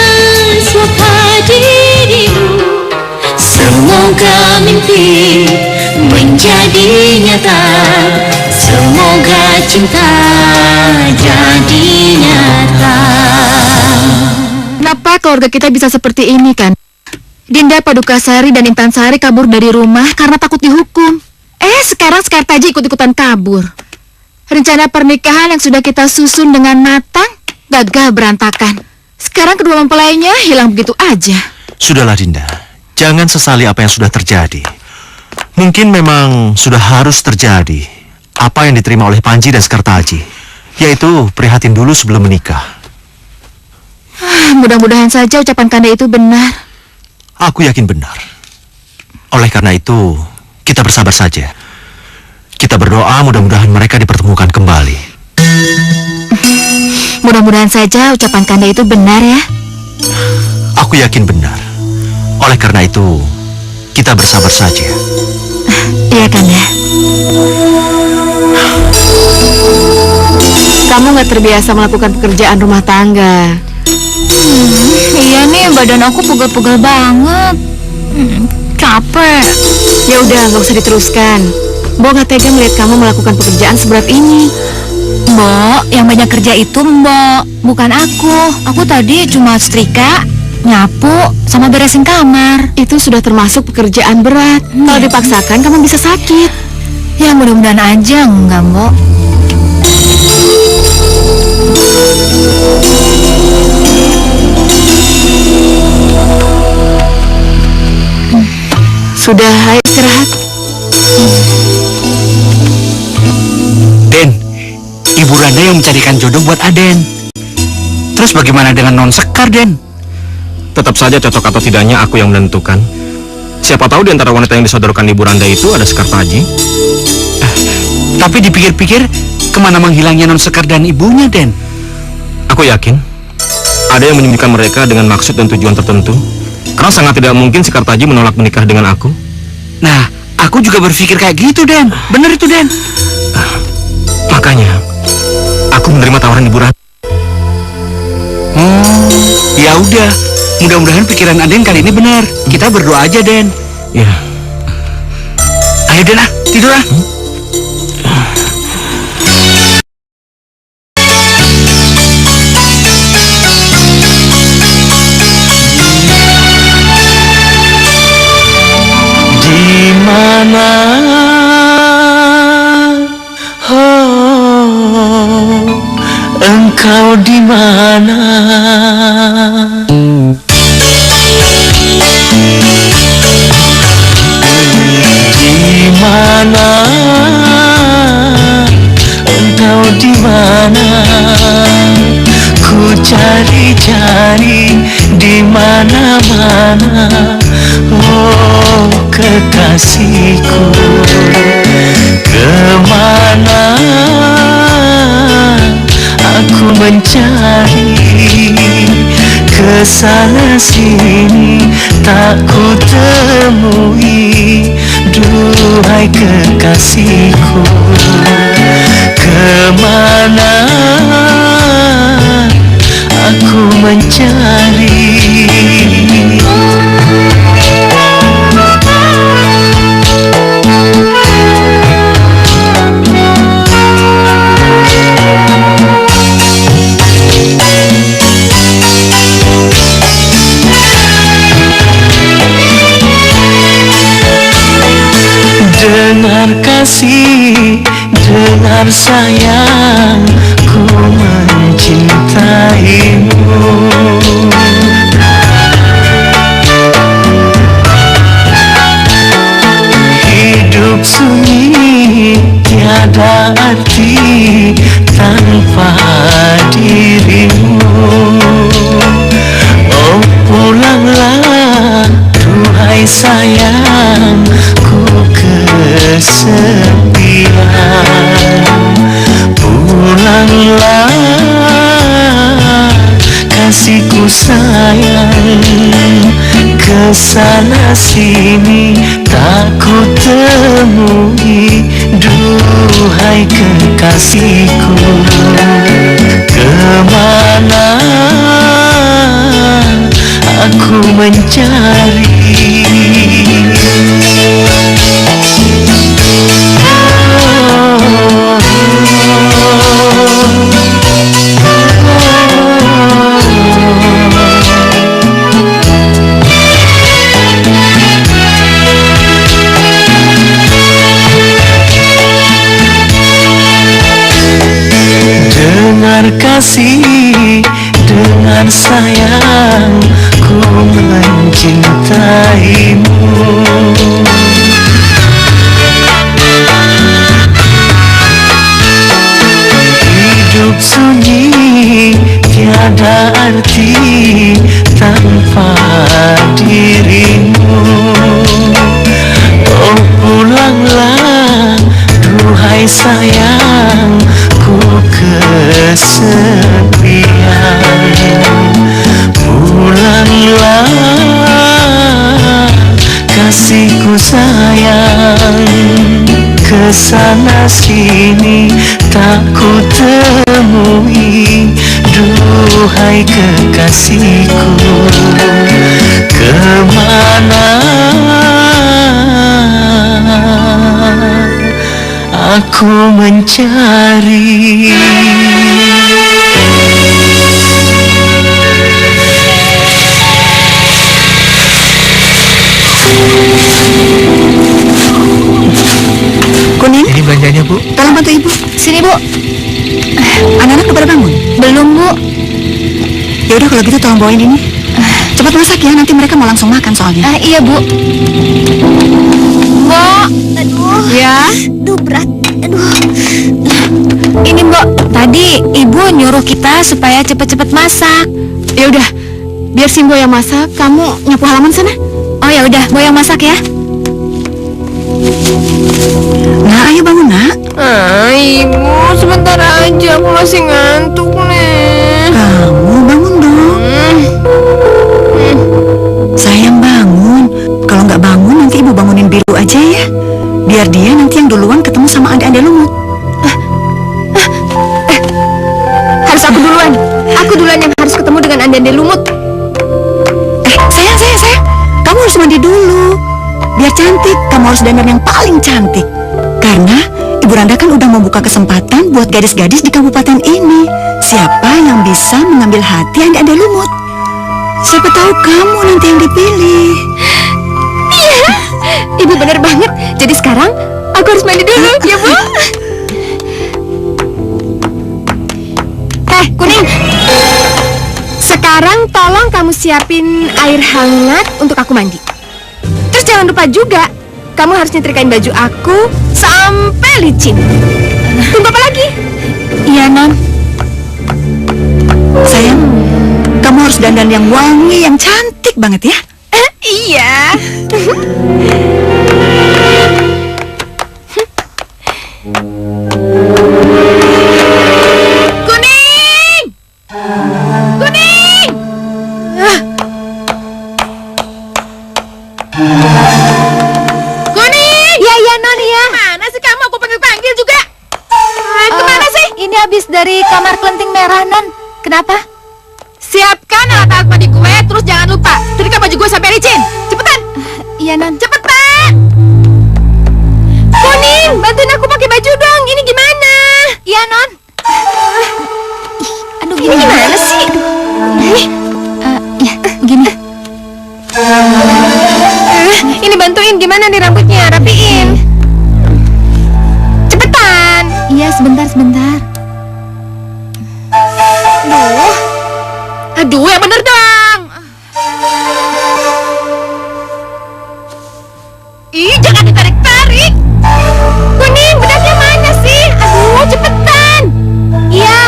siapa dirimu? Semoga mimpi menjadi nyata, semoga cinta jadi nyata. Kenapa keluarga kita bisa seperti ini, kan? Dinda Padukasari dan Intansari kabur dari rumah karena takut dihukum. Sekarang Sekartaji ikut-ikutan kabur. Rencana pernikahan yang sudah kita susun dengan matang gagal berantakan. Sekarang kedua mempelainya hilang begitu aja. Sudahlah Dinda, jangan sesali apa yang sudah terjadi. Mungkin memang sudah harus terjadi apa yang diterima oleh Panji dan Sekartaji, yaitu prihatin dulu sebelum menikah. Mudah-mudahan saja ucapan Kanda itu benar. Aku yakin benar. Oleh karena itu, kita bersabar saja. Kita berdoa mudah-mudahan mereka dipertemukan kembali. Mudah-mudahan saja ucapan Kanda itu benar ya. Aku yakin benar. Oleh karena itu, kita bersabar saja. Iya Kanda. Kamu nggak terbiasa melakukan pekerjaan rumah tangga. Iya nih, badan aku pegel-pegel banget. Capek. Ya udah, nggak usah diteruskan. Mbok nggak tega melihat kamu melakukan pekerjaan seberat ini. Mbok, yang banyak kerja itu Mbok, bukan aku. Aku tadi cuma setrika, nyapu, sama beresin kamar. Itu sudah termasuk pekerjaan berat. Kalau dipaksakan kamu bisa sakit. Ya mudah-mudahan aja enggak, Mbok. Sudah, ayo istirahat. Den, Ibu Randa yang mencarikan jodoh buat Aden. Terus bagaimana dengan Non Sekar, Den? Tetap saja cocok atau tidaknya aku yang menentukan. Siapa tahu di antara wanita yang disodorkan Ibu Randa itu ada Sekartaji. Tapi dipikir-pikir, kemana menghilangnya Non Sekar dan ibunya, Den? Aku yakin ada yang menyembunyikan mereka dengan maksud dan tujuan tertentu. Karena sangat tidak mungkin Sekartaji menolak menikah dengan aku. Nah, aku juga berpikir kayak gitu, Den. Bener itu, Den. Makanya, aku menerima tawaran Ibu Randa. Ya udah. Mudah-mudahan pikiran Aden kali ini benar. Kita berdoa aja, Den. Ya. Ayo, Den, tidur ah. Di mana engkau di mana? Di mana engkau di mana? Ku cari-cari di mana-mana. Oh kekasihku, kemana aku mencari? Kesana sini tak ku temui. Duhai kekasihku, kemana aku mencari? dengar sayang, ku mencintaimu. Hidup sunyi tiada arti tanpa dirimu. Oh pulanglah duhai sayang, ku kesepian. Pulanglah kasihku sayang, kesana sini tak ku temui. Duhai kekasihku, kemana aku mencari? Dengar kasih, dengar sayang, ku mencintaimu. Hidup sunyi tiada arti tanpa dirimu. Oh pulanglah duhai sayang, ku kesepian. Pulanglah kasihku sayang, kesana sini tak ku temui. Duhai kekasihku, kemana aku mencari? Kuning, Ini belanjanya, Bu. tolong bantu ibu. Sini bu. Anak-anak udah pada bangun? Belum bu. Ya udah kalau gitu tolong bawain ini. Cepat masak ya, nanti mereka mau langsung makan soalnya. Iya bu. Mbok, aduh. Ya. Aduh berat. Aduh. Ini mbok, tadi ibu nyuruh kita supaya cepet-cepet masak. Ya udah, biar Simbo yang masak, kamu nyapu halaman sana. Oh ya udah, Mbok yang masak ya. Nah, ayo bangun nak. Ibu, sebentar aja, aku masih ngantuk nih. Kamu bangun dong. Sayang bangun. Kalau nggak bangun nanti ibu bangunin Biru aja ya. Biar dia nanti yang duluan ketemu sama ande-ande lumut. Harus aku duluan. Aku duluan yang harus ketemu dengan ande-ande lumut. Sayang. Kamu harus mandi dulu. Biar cantik, kamu harus dandan yang paling cantik. Karena Ibu Randa kan udah membuka kesempatan buat gadis-gadis di kabupaten ini. Siapa yang bisa mengambil hati ande-ande lumut? Siapa tahu kamu nanti yang dipilih. Iya, Ibu bener banget. Jadi sekarang aku harus mandi dulu, ya Bu. Kuning. Sekarang tolong kamu siapin air hangat untuk aku mandi. Terus jangan lupa juga, kamu harus nyetrikain baju aku sampai licin. Tunggu apa lagi? Iya, Non. Sayang, kamu harus dandan yang wangi, yang cantik banget ya. Iya. Kuning! Kuning! Kuning! Iya, Non, ya. Mana sih kamu? Aku panggil-panggil juga. Kemana sih? Ini habis dari kamar kelenting merah, Non. Kenapa? Siapkan alat-alat mandi gue, terus jangan lupa setrika baju gue sampai licin. Cepetan! Iya, Non. Cepetan! Kuning, bantuin aku pakai baju dong. Ini gimana? Iya, Non. Aduh, Ini gimana sih? Ya, begini. Ini bantuin gimana nih rambutnya, rapiin. Cepet. sebentar. Aduh, yang bener dong. Ih, jangan ditarik-tarik. Kuning, bedaknya mana sih? Aduh, cepetan. Iya.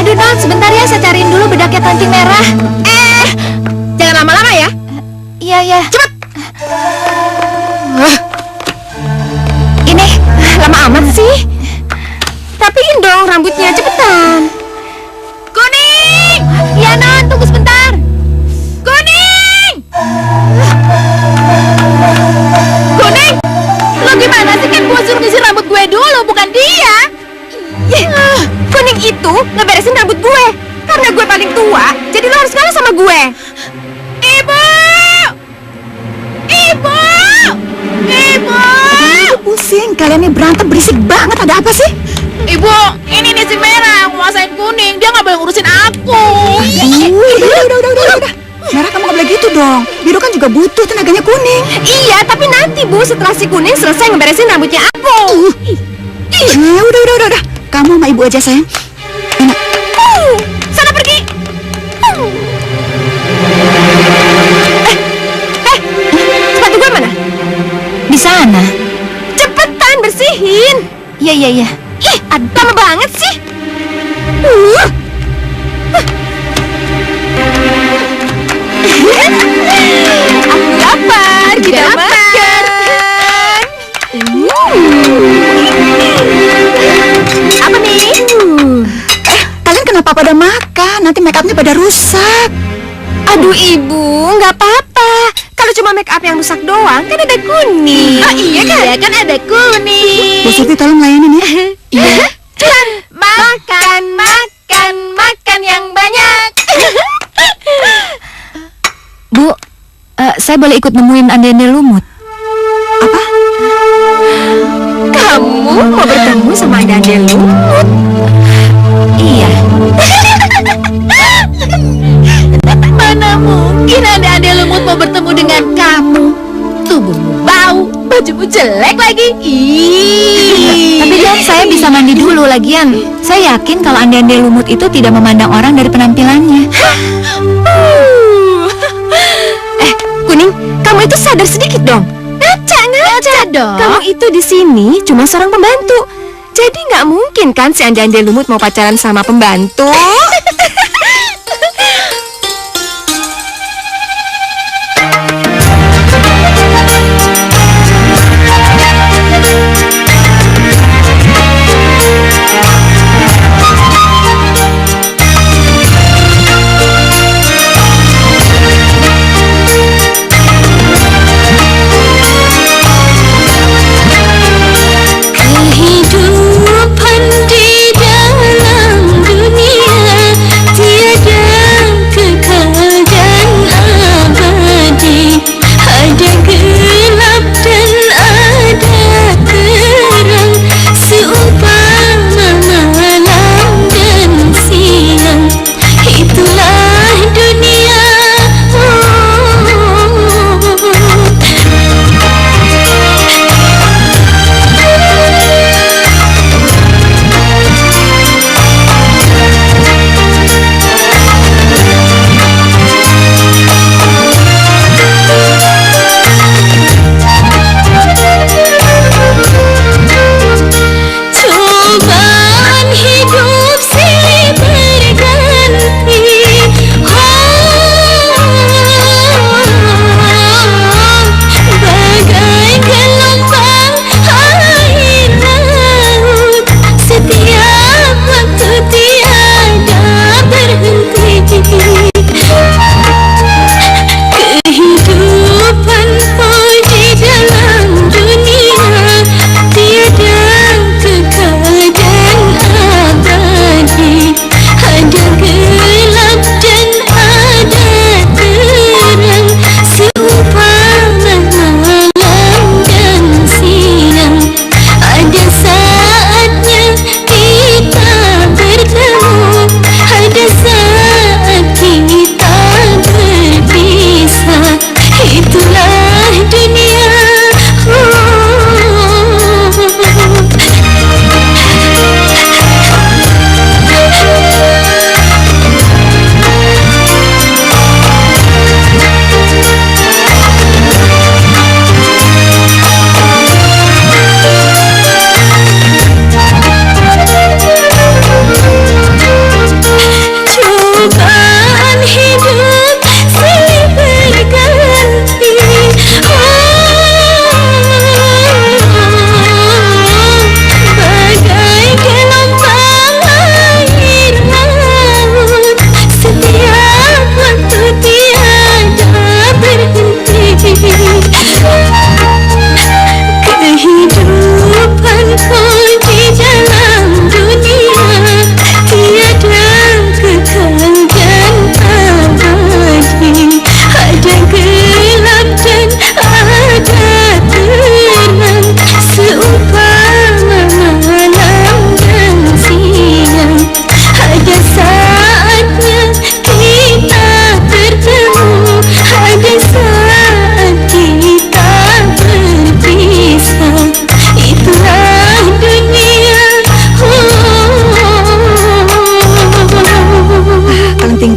Aduh non, sebentar ya, saya cariin dulu bedaknya kancing merah. Jangan lama-lama ya. Iya, iya. Cepet. Ini Lama amat sih. Rapiin dong rambutnya, cepetan. Kuning! ya non, tunggu sebentar. Kuning! Kuning! Lo gimana sih, kan gue suruh ngisi rambut gue dulu, bukan dia. Kuning itu ngeberesin rambut gue. Karena gue paling tua, jadi lo harus kalah sama gue. Ibu! Ibu! Ibu! Pusing, kalian ini berantem berisik banget. Ada apa sih? Ibu, ini nih si Merah nguasain Kuning. Dia nggak boleh ngurusin aku. Udah. Merah, kamu gak boleh gitu dong. Biru kan juga butuh tenaganya Kuning. Iya, tapi nanti Bu, setelah si Kuning selesai ngeberesin rambutnya aku. Udah. Kamu sama ibu aja, sayang. Sana pergi. Sepatu gue mana? Di sana. Cepetan bersihin. Iya. Ih, lama banget sih. Aku lapar, kita makan. Apa nih? Kalian kenapa pada makan? Nanti make upnya pada rusak. Aduh ibu, nggak apa-apa. Kalau cuma make up yang rusak doang, kan ada Kuning. Oh iya kan? Iya kan ada Kuning. Bu Surti tolong layanin ya. Iya. Makan yang banyak. Bu, saya boleh ikut nemuin Ande-Ande Lumut? Apa? Kamu mau bertemu sama Ande Lumut? Iya. Mana mungkin Ande Lumut mau bertemu dengan kamu? Tubuhmu bau, bajumu jelek lagi. Tapi kan saya bisa mandi dulu lagian. Saya yakin kalau Ande-Ande Lumut itu tidak memandang orang dari penampilannya. Kuning, kamu itu sadar sedikit dong. Ngaca dong. Kamu itu di sini cuma seorang pembantu. Jadi nggak mungkin kan si Ande Lumut mau pacaran sama pembantu. Kehidupan di dalam dunia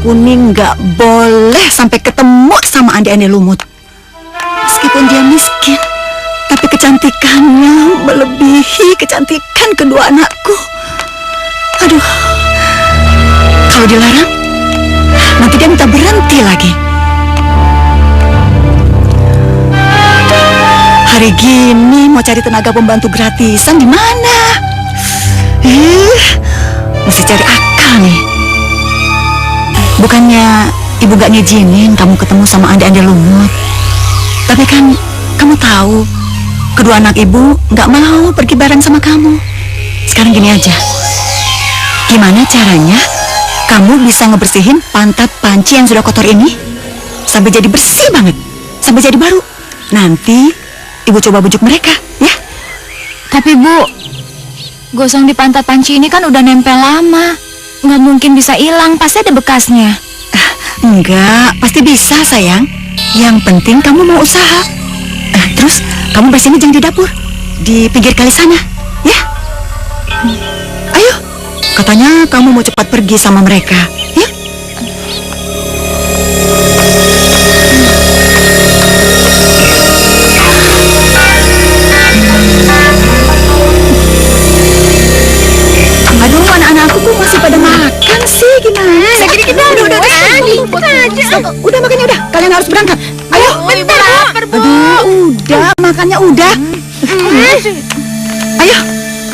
Kuning nggak boleh sampai ketemu sama Andi-Andi Lumut. Meskipun dia miskin, tapi kecantikannya melebihi kecantikan kedua anakku. Aduh, kalau dilarang, nanti dia minta berhenti lagi. Hari gini mau cari tenaga pembantu gratisan di mana? Mesti cari akal nih. Bukannya ibu gak ngizinin kamu ketemu sama Andi-Andi Lumut, tapi kan kamu tahu kedua anak ibu gak mau pergi bareng sama kamu. Sekarang gini aja, gimana caranya kamu bisa ngebersihin pantat panci yang sudah kotor ini sampai jadi bersih banget, sampai jadi baru. Nanti ibu coba bujuk mereka, ya. Tapi Bu, gosong di pantat panci ini kan udah nempel lama. Nggak mungkin bisa hilang, pasti ada bekasnya. Enggak, pasti bisa sayang. Yang penting kamu mau usaha. Terus kamu bersihinnya jangan di dapur, di pinggir kali sana, ya. Ayo, katanya kamu mau cepat pergi sama mereka, ya. Aduh, anak-anakku kok masih pada makan sih, gimana? Segini kita udah aja. Udah makannya udah, kalian harus berangkat. Ayo, Bentar, lapar, Bu. aduh, udah makannya udah. Ayo.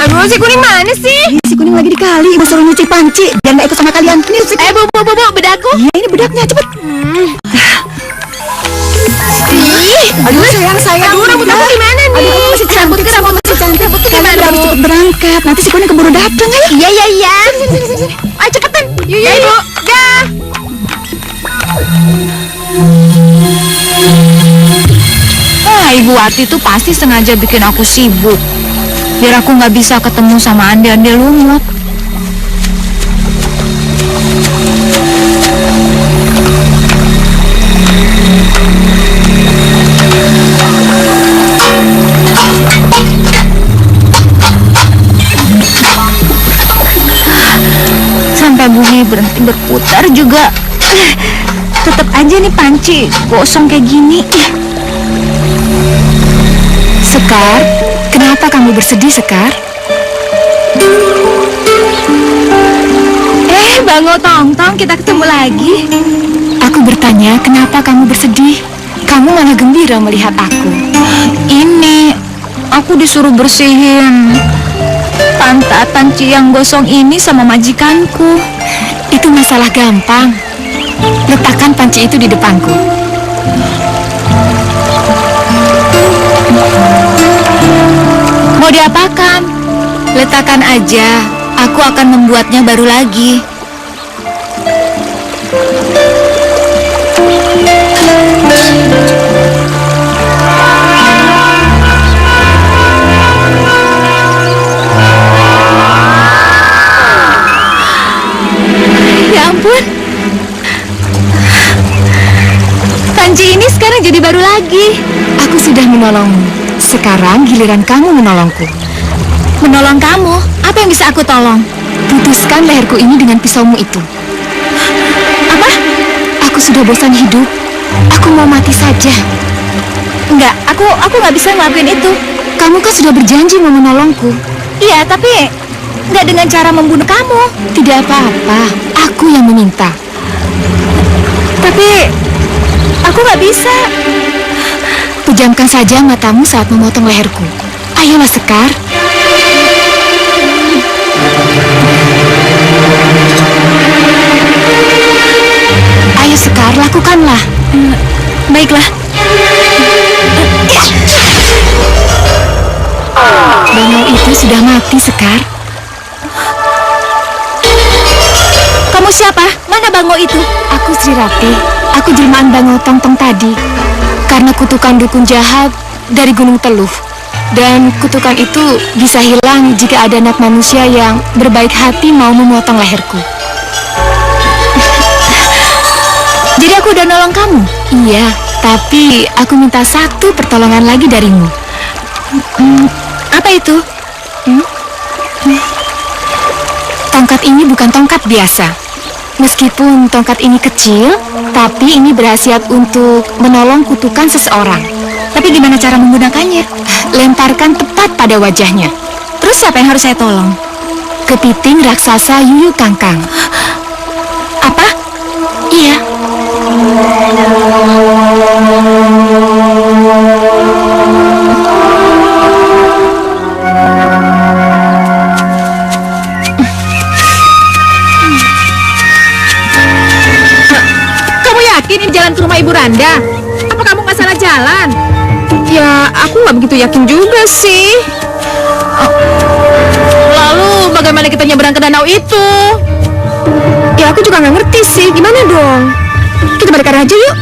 Aduh, si Kuning mana sih? Si Kuning lagi di kali, ibu suruh nyuci panci biar nggak ikut sama kalian. Ini si Bu, bedakku. Iya, ini bedaknya, cepet. Aduh, sayang. Aduh, rambut aku gimana nih? Aduh, kamu masih cantik, Rambut masih cantik. rambutku Kalian gimana, harus Bu? cepet berangkat. Nanti si Kuning keburu datang, ayo. Iya. Sini. Ayo cepetan. Yuk, Ibu. Dah. Ibu Wati tuh pasti sengaja bikin aku sibuk, biar aku nggak bisa ketemu sama Andi-Andi Lumut. Sampai bumi berhenti berputar juga, tetap aja nih panci gosong kayak gini. Sekar, kenapa kamu bersedih, Sekar? Bango Tongtong, kita ketemu lagi. Aku bertanya, kenapa kamu bersedih? Kamu malah gembira melihat aku. Ini, aku disuruh bersihin pantat panci yang gosong ini sama majikanku. Itu masalah gampang. Letakkan panci itu di depanku. Mau diapakan? Letakkan aja. Aku akan membuatnya baru lagi. Ya ampun. Panci ini sekarang jadi baru lagi. Aku sudah menolongmu. Sekarang giliran kamu menolongku. Menolong kamu? Apa yang bisa aku tolong? Putuskan leherku ini dengan pisaumu itu. Apa? Aku sudah bosan hidup. Aku mau mati saja. Enggak, aku nggak bisa ngelakuin itu. Kamu kan sudah berjanji mau menolongku. Iya, tapi nggak dengan cara membunuh kamu. Tidak apa-apa, aku yang meminta. Tapi aku nggak bisa. Pejamkan saja matamu saat memotong leherku. Ayolah, Sekar. Ayo, Sekar, lakukanlah. Baiklah. Bangau itu sudah mati, Sekar. Kamu siapa? Mana Bangau itu? Aku Sri Rati. Aku jelmaan Bangau Tongtong tadi. Karena kutukan dukun jahat dari Gunung Teluh. Dan kutukan itu bisa hilang jika ada anak manusia yang berbaik hati mau memotong leherku. Jadi aku udah nolong kamu? Iya, tapi aku minta satu pertolongan lagi darimu. Apa itu? Tongkat ini bukan tongkat biasa. Meskipun tongkat ini kecil, tapi ini berhasiat untuk menolong kutukan seseorang. Tapi gimana cara menggunakannya? Lemparkan tepat pada wajahnya. Terus siapa yang harus saya tolong? Kepiting raksasa Yuyu Kangkang. Apa? Iya. Kamu yakin ini jalan ke rumah Ibu Randa? Apa kamu nggak salah jalan? Ya, aku nggak begitu yakin juga sih. Lalu bagaimana kita nyebrang ke danau itu? Ya aku juga nggak ngerti sih. Gimana dong? Kita balik aja yuk.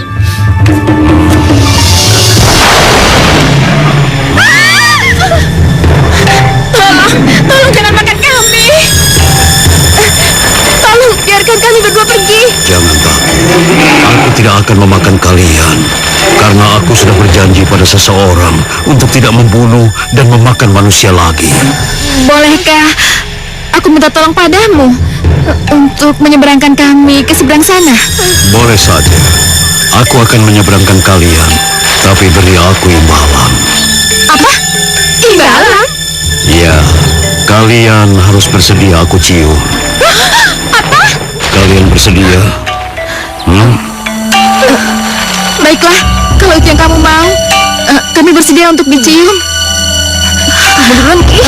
Tolong jangan makan kami. Tolong biarkan kami berdua pergi. Jangan takut. Aku tidak akan memakan kalian. Karena aku sudah berjanji pada seseorang untuk tidak membunuh dan memakan manusia lagi. Bolehkah aku minta tolong padamu untuk menyeberangkan kami ke seberang sana? Boleh saja. Aku akan menyeberangkan kalian. Tapi beri aku imbalan. Apa? Imbalan? Ya, kalian harus bersedia aku cium. Apa? Kalian bersedia? Baiklah, kalau itu yang kamu mau, kami bersedia untuk dicium. Kamu duluan, Ki.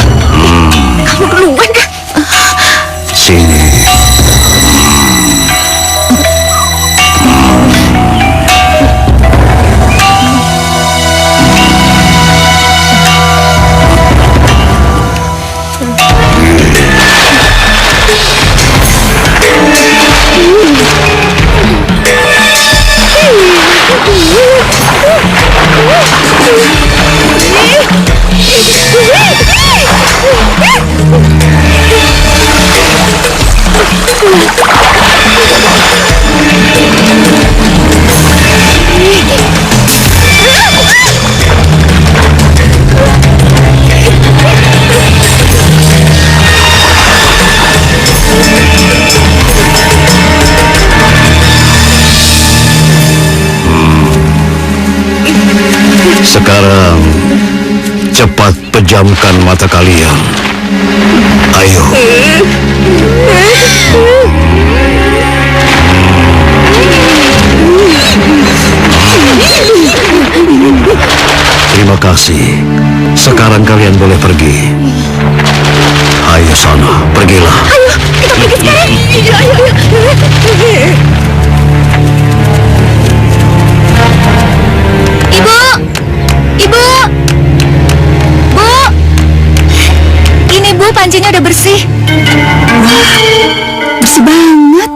Kamu duluan, Kak. Sini. Sekarang cepat pejamkan mata kalian. Ayo. Terima kasih. Sekarang kalian boleh pergi. Ayo sana, pergilah. Ayo, kita pergi sekarang. Ayo. Ibu! Ibu! Bu! Ini Bu, pancinya udah bersih. Wah, bersih banget.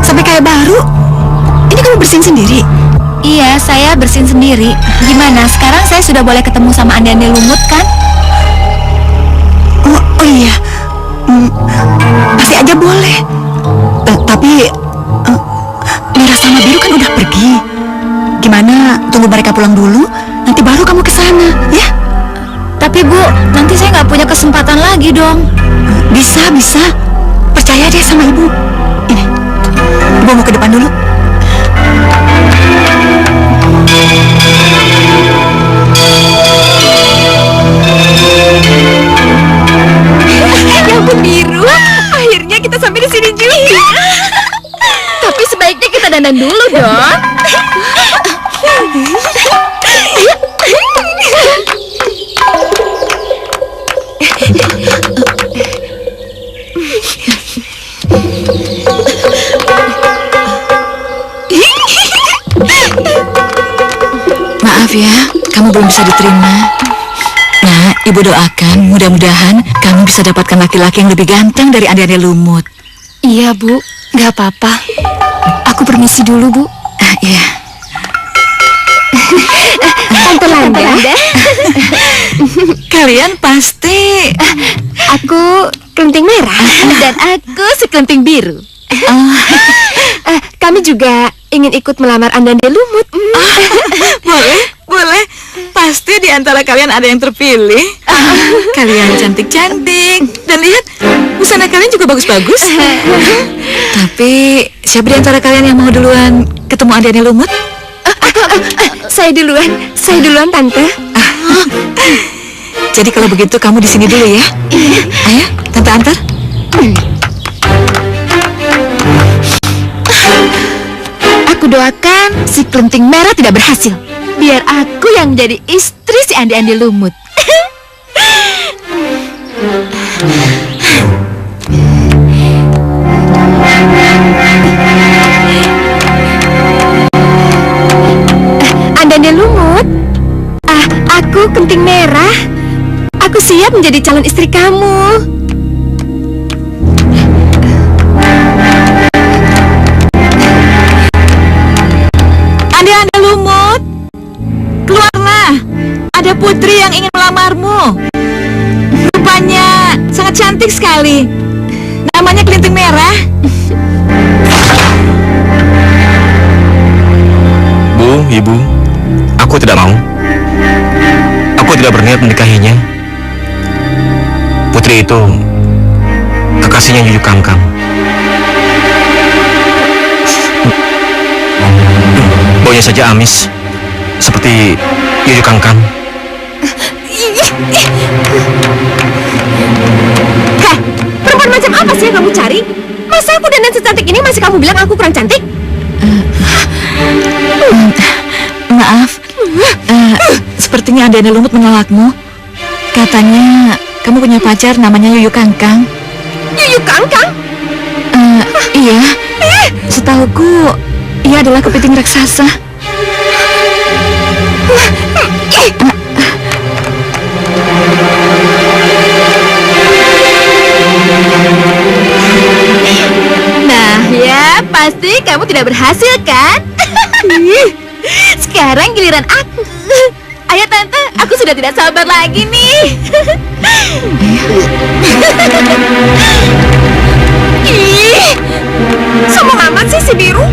Sampai kayak baru. Ini kamu bersihin sendiri? Iya, saya bersihin sendiri. Gimana, sekarang saya sudah boleh ketemu sama Andi-Andi Lumut kan? Oh iya. Pasti aja boleh. Tapi Merah sama Biru kan udah pergi. Gimana, tunggu mereka pulang dulu, nanti baru kamu ke sana, ya? Tapi Bu, nanti saya nggak punya kesempatan lagi dong. Bisa. Percaya deh sama Ibu. Ini, Ibu mau ke depan dulu. Ya ampun Biru, akhirnya kita sampai di sini juga. Tapi sebaiknya kita dandan dulu dong. Maaf ya, kamu belum bisa diterima. Nah, Ibu doakan mudah-mudahan kamu bisa dapatkan laki-laki yang lebih ganteng dari Andi-Andi Lumut. Iya Bu, nggak apa-apa. Aku permisi dulu Bu. Iya. Tante Landa. Kalian pasti... Aku kelenting merah dan aku sekelenting biru. Kami juga ingin ikut melamar Ande Lumut. Boleh. Pasti di antara kalian ada yang terpilih. Kalian cantik-cantik. Dan lihat, busana kalian juga bagus-bagus. Tapi siapa di antara kalian yang mau duluan ketemu Ande Lumut? Saya duluan Tante. Jadi kalau begitu kamu di sini dulu ya. Ayo, Tante antar. Aku doakan si Kelenting Merah tidak berhasil. Biar aku yang menjadi istri si Ande Lumut. Ande Lumut, aku Kenting Merah. Aku siap menjadi calon istri kamu. Ande Lumut, keluarlah. Ada putri yang ingin melamarmu. Rupanya sangat cantik sekali. Namanya Kelinting Merah. Bu, Ibu, aku tidak mau. Aku tidak berniat menikahinya. Putri itu kekasihnya Yuyu Kangkang. Baunya saja amis, seperti Yuyu Kangkang. Heh, perempuan macam apa sih yang kamu cari? Masa aku dandan secantik ini masih kamu bilang aku kurang cantik? Maaf, sepertinya Ande Lumut menolakmu. Katanya kamu punya pacar namanya Yuyu Kangkang. Yuyu Kangkang? Iya, setahuku ia adalah kepiting raksasa. Nah ya, pasti kamu tidak berhasil kan? Sekarang giliran aku. Ayo Tante, aku sudah tidak sabar lagi nih. Ih, sombong amat sih si Biru.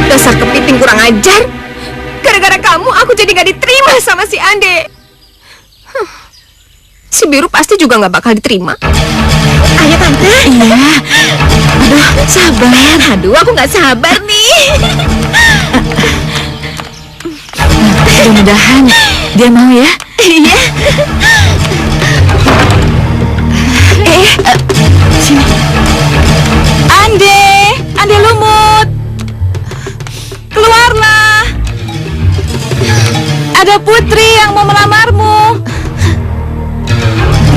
Dasar kepiting kurang ajar. Gara-gara kamu aku jadi gak diterima sama si Ande. Si Biru pasti juga gak bakal diterima. Ayo Tante. Iya. Aduh, sabar. Aduh, aku gak sabar nih. Mudah-mudahan dia mau ya. Iya. Sini. Ande Lumut, keluarlah. Ada putri yang mau melamarmu.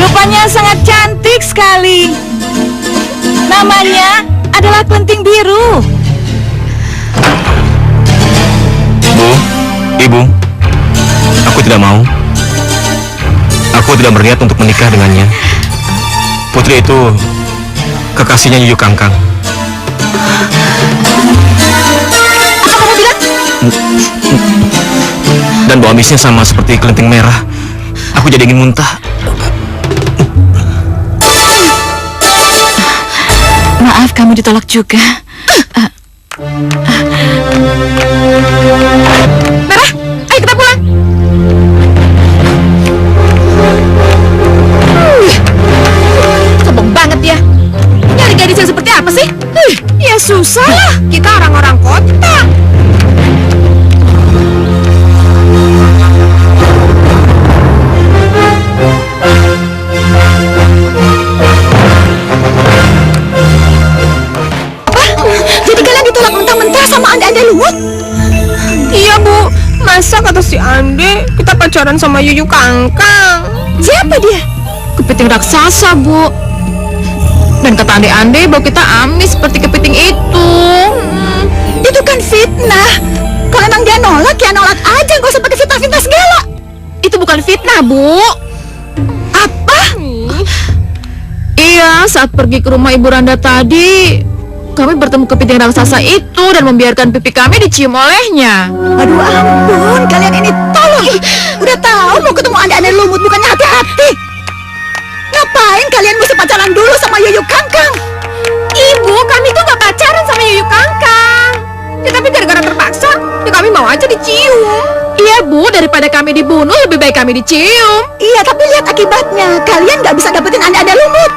Rupanya sangat cantik sekali. Namanya adalah Kelenting Biru. Bu, Ibu, aku tidak mau. Aku tidak berniat untuk menikah dengannya. Putri itu kekasihnya Yuyu Kangkang. Apa kamu bilang? Dan bau amisnya sama seperti Kelenting Merah. Aku jadi ingin muntah. Maaf, kamu ditolak juga. Merah, ayo kita pulang. Sombong banget ya. Nyari gadis yang seperti apa sih? Ya susah lah, kita orang-orang kota. Jadi kalian ditolak mentah-mentah sama Ande Lumut? Iya Bu, masa kata si Ande kita pacaran sama Yuyu Kangkang. Siapa dia? Kepiting raksasa Bu. Dan kata Ande bahwa kita amis seperti kepiting itu. Itu kan fitnah. Kalau emang dia nolak, ya nolak aja. Gak usah pakai fitnah-fitnah segala. Itu bukan fitnah Bu. Apa? Iya, saat pergi ke rumah Ibu Randa tadi, kami bertemu kepiting raksasa itu dan membiarkan pipi kami dicium olehnya. Aduh ampun, kalian ini tolong. Udah tahu mau ketemu Ande Lumut, bukannya hati-hati. Ngapain kalian mesti pacaran dulu sama Yuyu Kangkang? Ibu, kami tuh gak pacaran sama Yuyu Kangkang. kami dibunuh, lebih baik kami dicium. Iya, tapi lihat akibatnya. Kalian nggak bisa dapetin ande-ande lumut.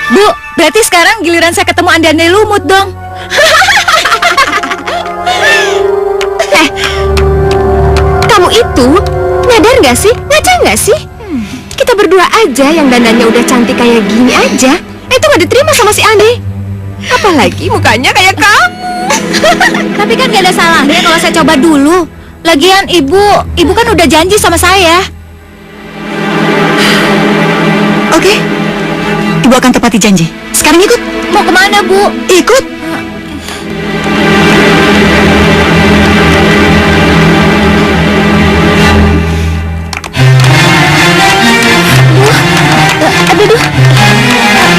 Bu, berarti sekarang giliran saya ketemu ande-ande lumut dong. Kamu itu nyadar nggak sih? Ngaca nggak sih? Kita berdua aja yang dandannya udah cantik kayak gini aja. Itu nggak diterima sama si Ande. Apalagi mukanya kayak kamu. Tapi kan gak ada salahnya kalau saya coba dulu. Lagian ibu kan udah janji sama saya. Oke, Ibu akan tepati janji. Sekarang ikut. Mau kemana, Bu? Ikut.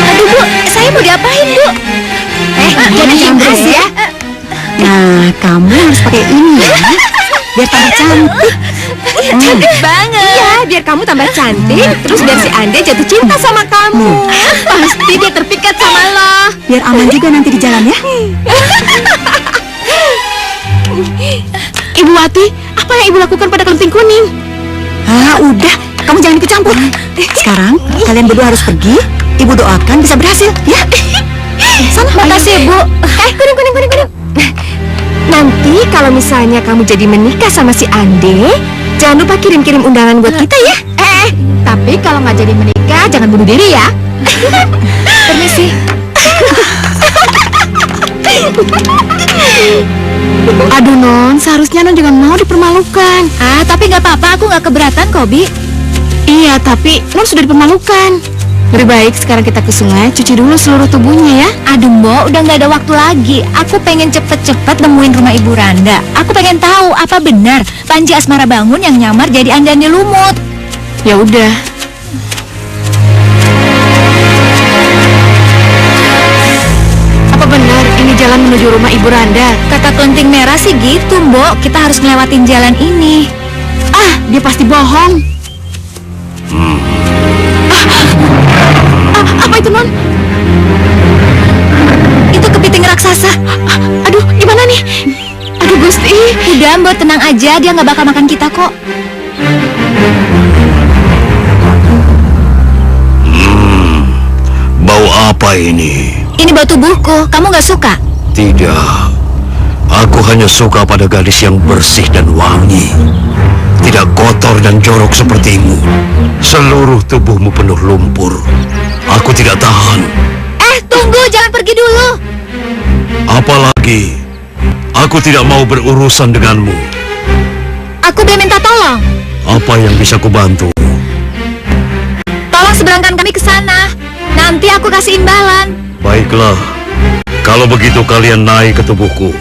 Aduh, Bu, saya mau diapain, Bu? Jadi Mas ya. Nah, kamu harus pakai ini ya, biar tambah cantik. Cantik banget. Iya, biar kamu tambah cantik. Terus biar si Ande jatuh cinta sama kamu. Pasti dia terpikat sama lo. Biar aman juga nanti di jalan ya. Ibu Wati, apa yang ibu lakukan pada kelenting kuning? Udah, kamu jangan ikut campur. Sekarang kalian berdua harus pergi. Ibu doakan bisa berhasil ya. Sana, makasih, Bu. Kuning. Nanti kalau misalnya kamu jadi menikah sama si Ande, jangan lupa kirim-kirim undangan buat kita ya. Tapi kalau nggak jadi menikah, jangan bunuh diri ya. Permisi. Aduh Non, seharusnya Non jangan mau dipermalukan. Tapi nggak apa-apa, aku nggak keberatan kok, Bi. Iya, tapi Non sudah dipermalukan. Lebih baik sekarang kita ke sungai, cuci dulu seluruh tubuhnya ya. Aduh, Mbok, udah nggak ada waktu lagi. Aku pengen cepet-cepet nemuin rumah Ibu Randa. Aku pengen tahu apa benar Panji Asmara Bangun yang nyamar jadi ande-ande lumut. Ya udah. Apa benar ini jalan menuju rumah Ibu Randa? Kata Kelenting Merah sih gitu, Mbok. Kita harus ngelewatin jalan ini. Dia pasti bohong. Apa itu, Non? Itu kepiting raksasa. Aduh, gimana nih? Aduh, Gusti. Udah, Mbok, tenang aja. Dia nggak bakal makan kita kok. Bau apa ini? Ini bau tubuhku. Kamu nggak suka? Tidak. Aku hanya suka pada gadis yang bersih dan wangi. Tidak kotor dan jorok sepertimu. Seluruh tubuhmu penuh lumpur. Aku tidak tahan. Tunggu, jangan pergi dulu. Apalagi, aku tidak mau berurusan denganmu. Aku boleh minta tolong. Apa yang bisa kubantu? Tolong seberangkan kami ke sana. Nanti aku kasih imbalan. Baiklah. Kalau begitu kalian naik ke tubuhku.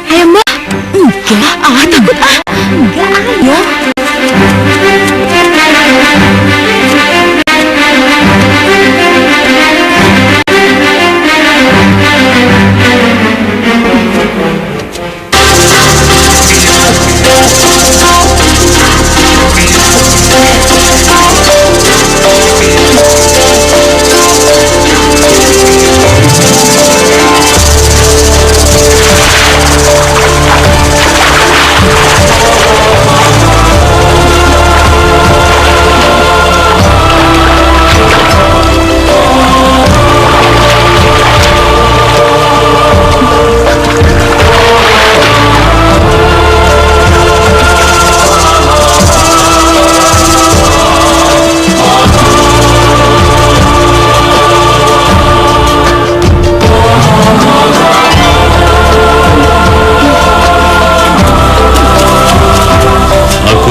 Ayo, Mbak. Enggak. Takut. Enggak, ayo.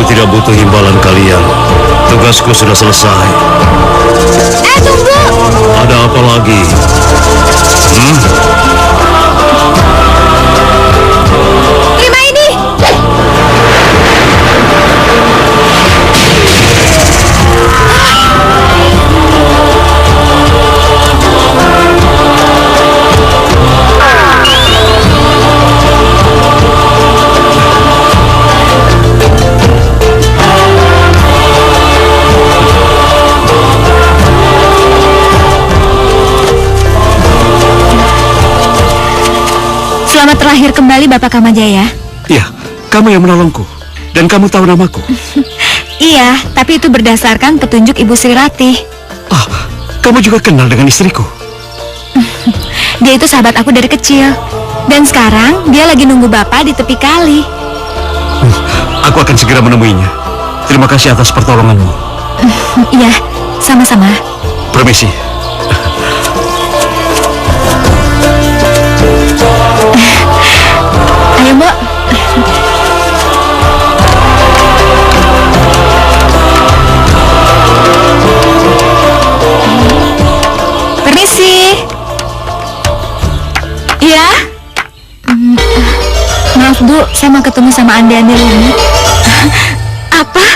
Tidak butuh imbalan kalian. Tugasku sudah selesai. Tunggu. Ada apa lagi? Terima ini. Selamat terakhir kembali, Bapak Kamajaya. Ya, kamu yang menolongku. Dan kamu tahu namaku? Iya, tapi itu berdasarkan petunjuk Ibu Sri Ratih. Ah, kamu juga kenal dengan istriku? Dia itu sahabat aku dari kecil. Dan sekarang dia lagi nunggu Bapak di tepi kali. Aku akan segera menemuinya. Terima kasih atas pertolonganmu. Iya, sama-sama. Permisi. Ayo, Mbak. Permisi. Iya. Maaf, Bu, saya mau ketemu sama Andi-Andi Lumut. Apa?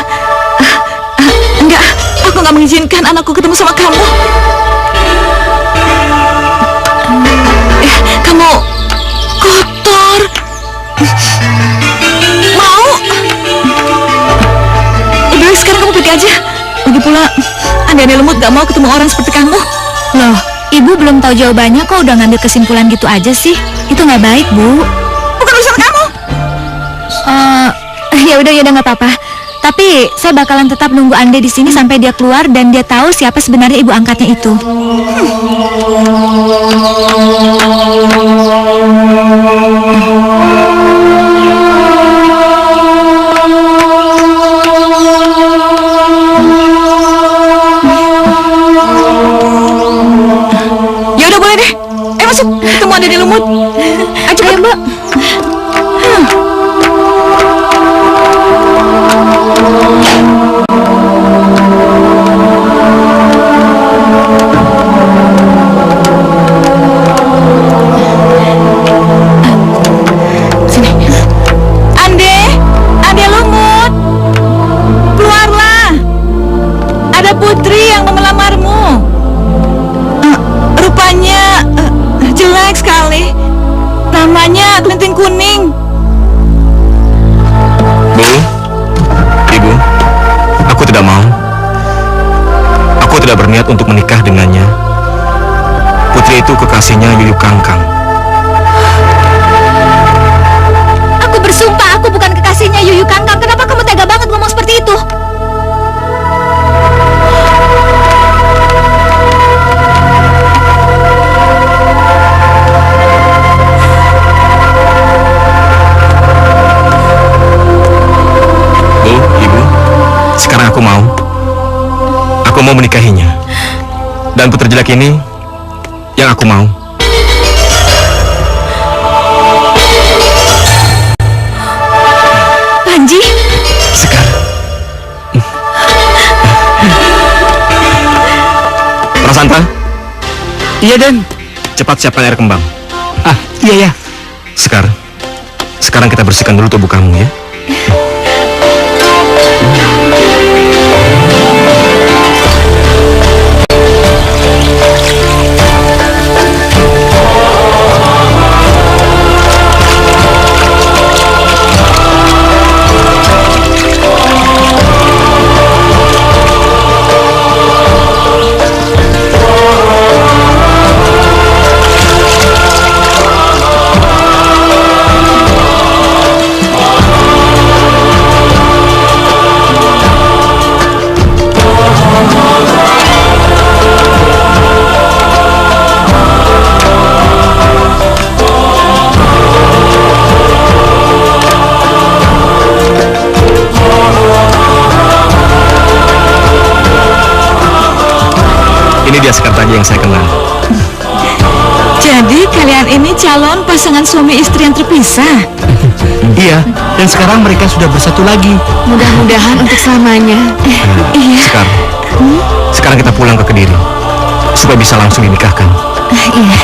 Enggak, aku nggak mengizinkan anakku ketemu sama kamu. Kamu kotor. Mau? Udah, sekarang kamu pergi aja. Lagi pula, Andi-Andi Lumut gak mau ketemu orang seperti kamu. Loh, Ibu belum tahu jawabannya kok udah ngambil kesimpulan gitu aja sih? Itu nggak baik, Bu. Bukan urusan kamu. Ya udah nggak apa-apa. Tapi saya bakalan tetap nunggu Ande di sini sampai dia keluar dan dia tahu siapa sebenarnya ibu angkatnya itu. Ya udah boleh deh. Masuk ketemu Ande di Lumut. Ayo cepat, Mbak. Ande Lumut, keluarlah. Ada putri yang mau melamarmu. Rupanya jelek sekali. Namanya Kelinting Kuning. Bu, Ibu, aku tidak mau. Aku tidak berniat untuk menikah dengannya. Putri itu kekasihnya Yuyu Kangkang. Aku bersumpah aku bukan kekasihnya Yuyu Kangkang. Kenapa kamu tega banget ngomong seperti itu? Bu, Ibu, sekarang aku mau. Aku mau menikahinya. Dan putri jelek ini yang aku mau. Panji? Sekar. Prasanta? Iya, Den. Cepat siapkan air kembang. Ah, iya ya. Sekarang kita bersihkan dulu tubuh kamu ya. Ini dia Sekar tadi yang saya kenal. Jadi kalian ini calon pasangan suami istri yang terpisah. Iya, dan sekarang mereka sudah bersatu lagi. Mudah-mudahan untuk selamanya. Iya. Sekar, sekarang kita pulang ke Kediri supaya bisa langsung dinikahkan. Iya.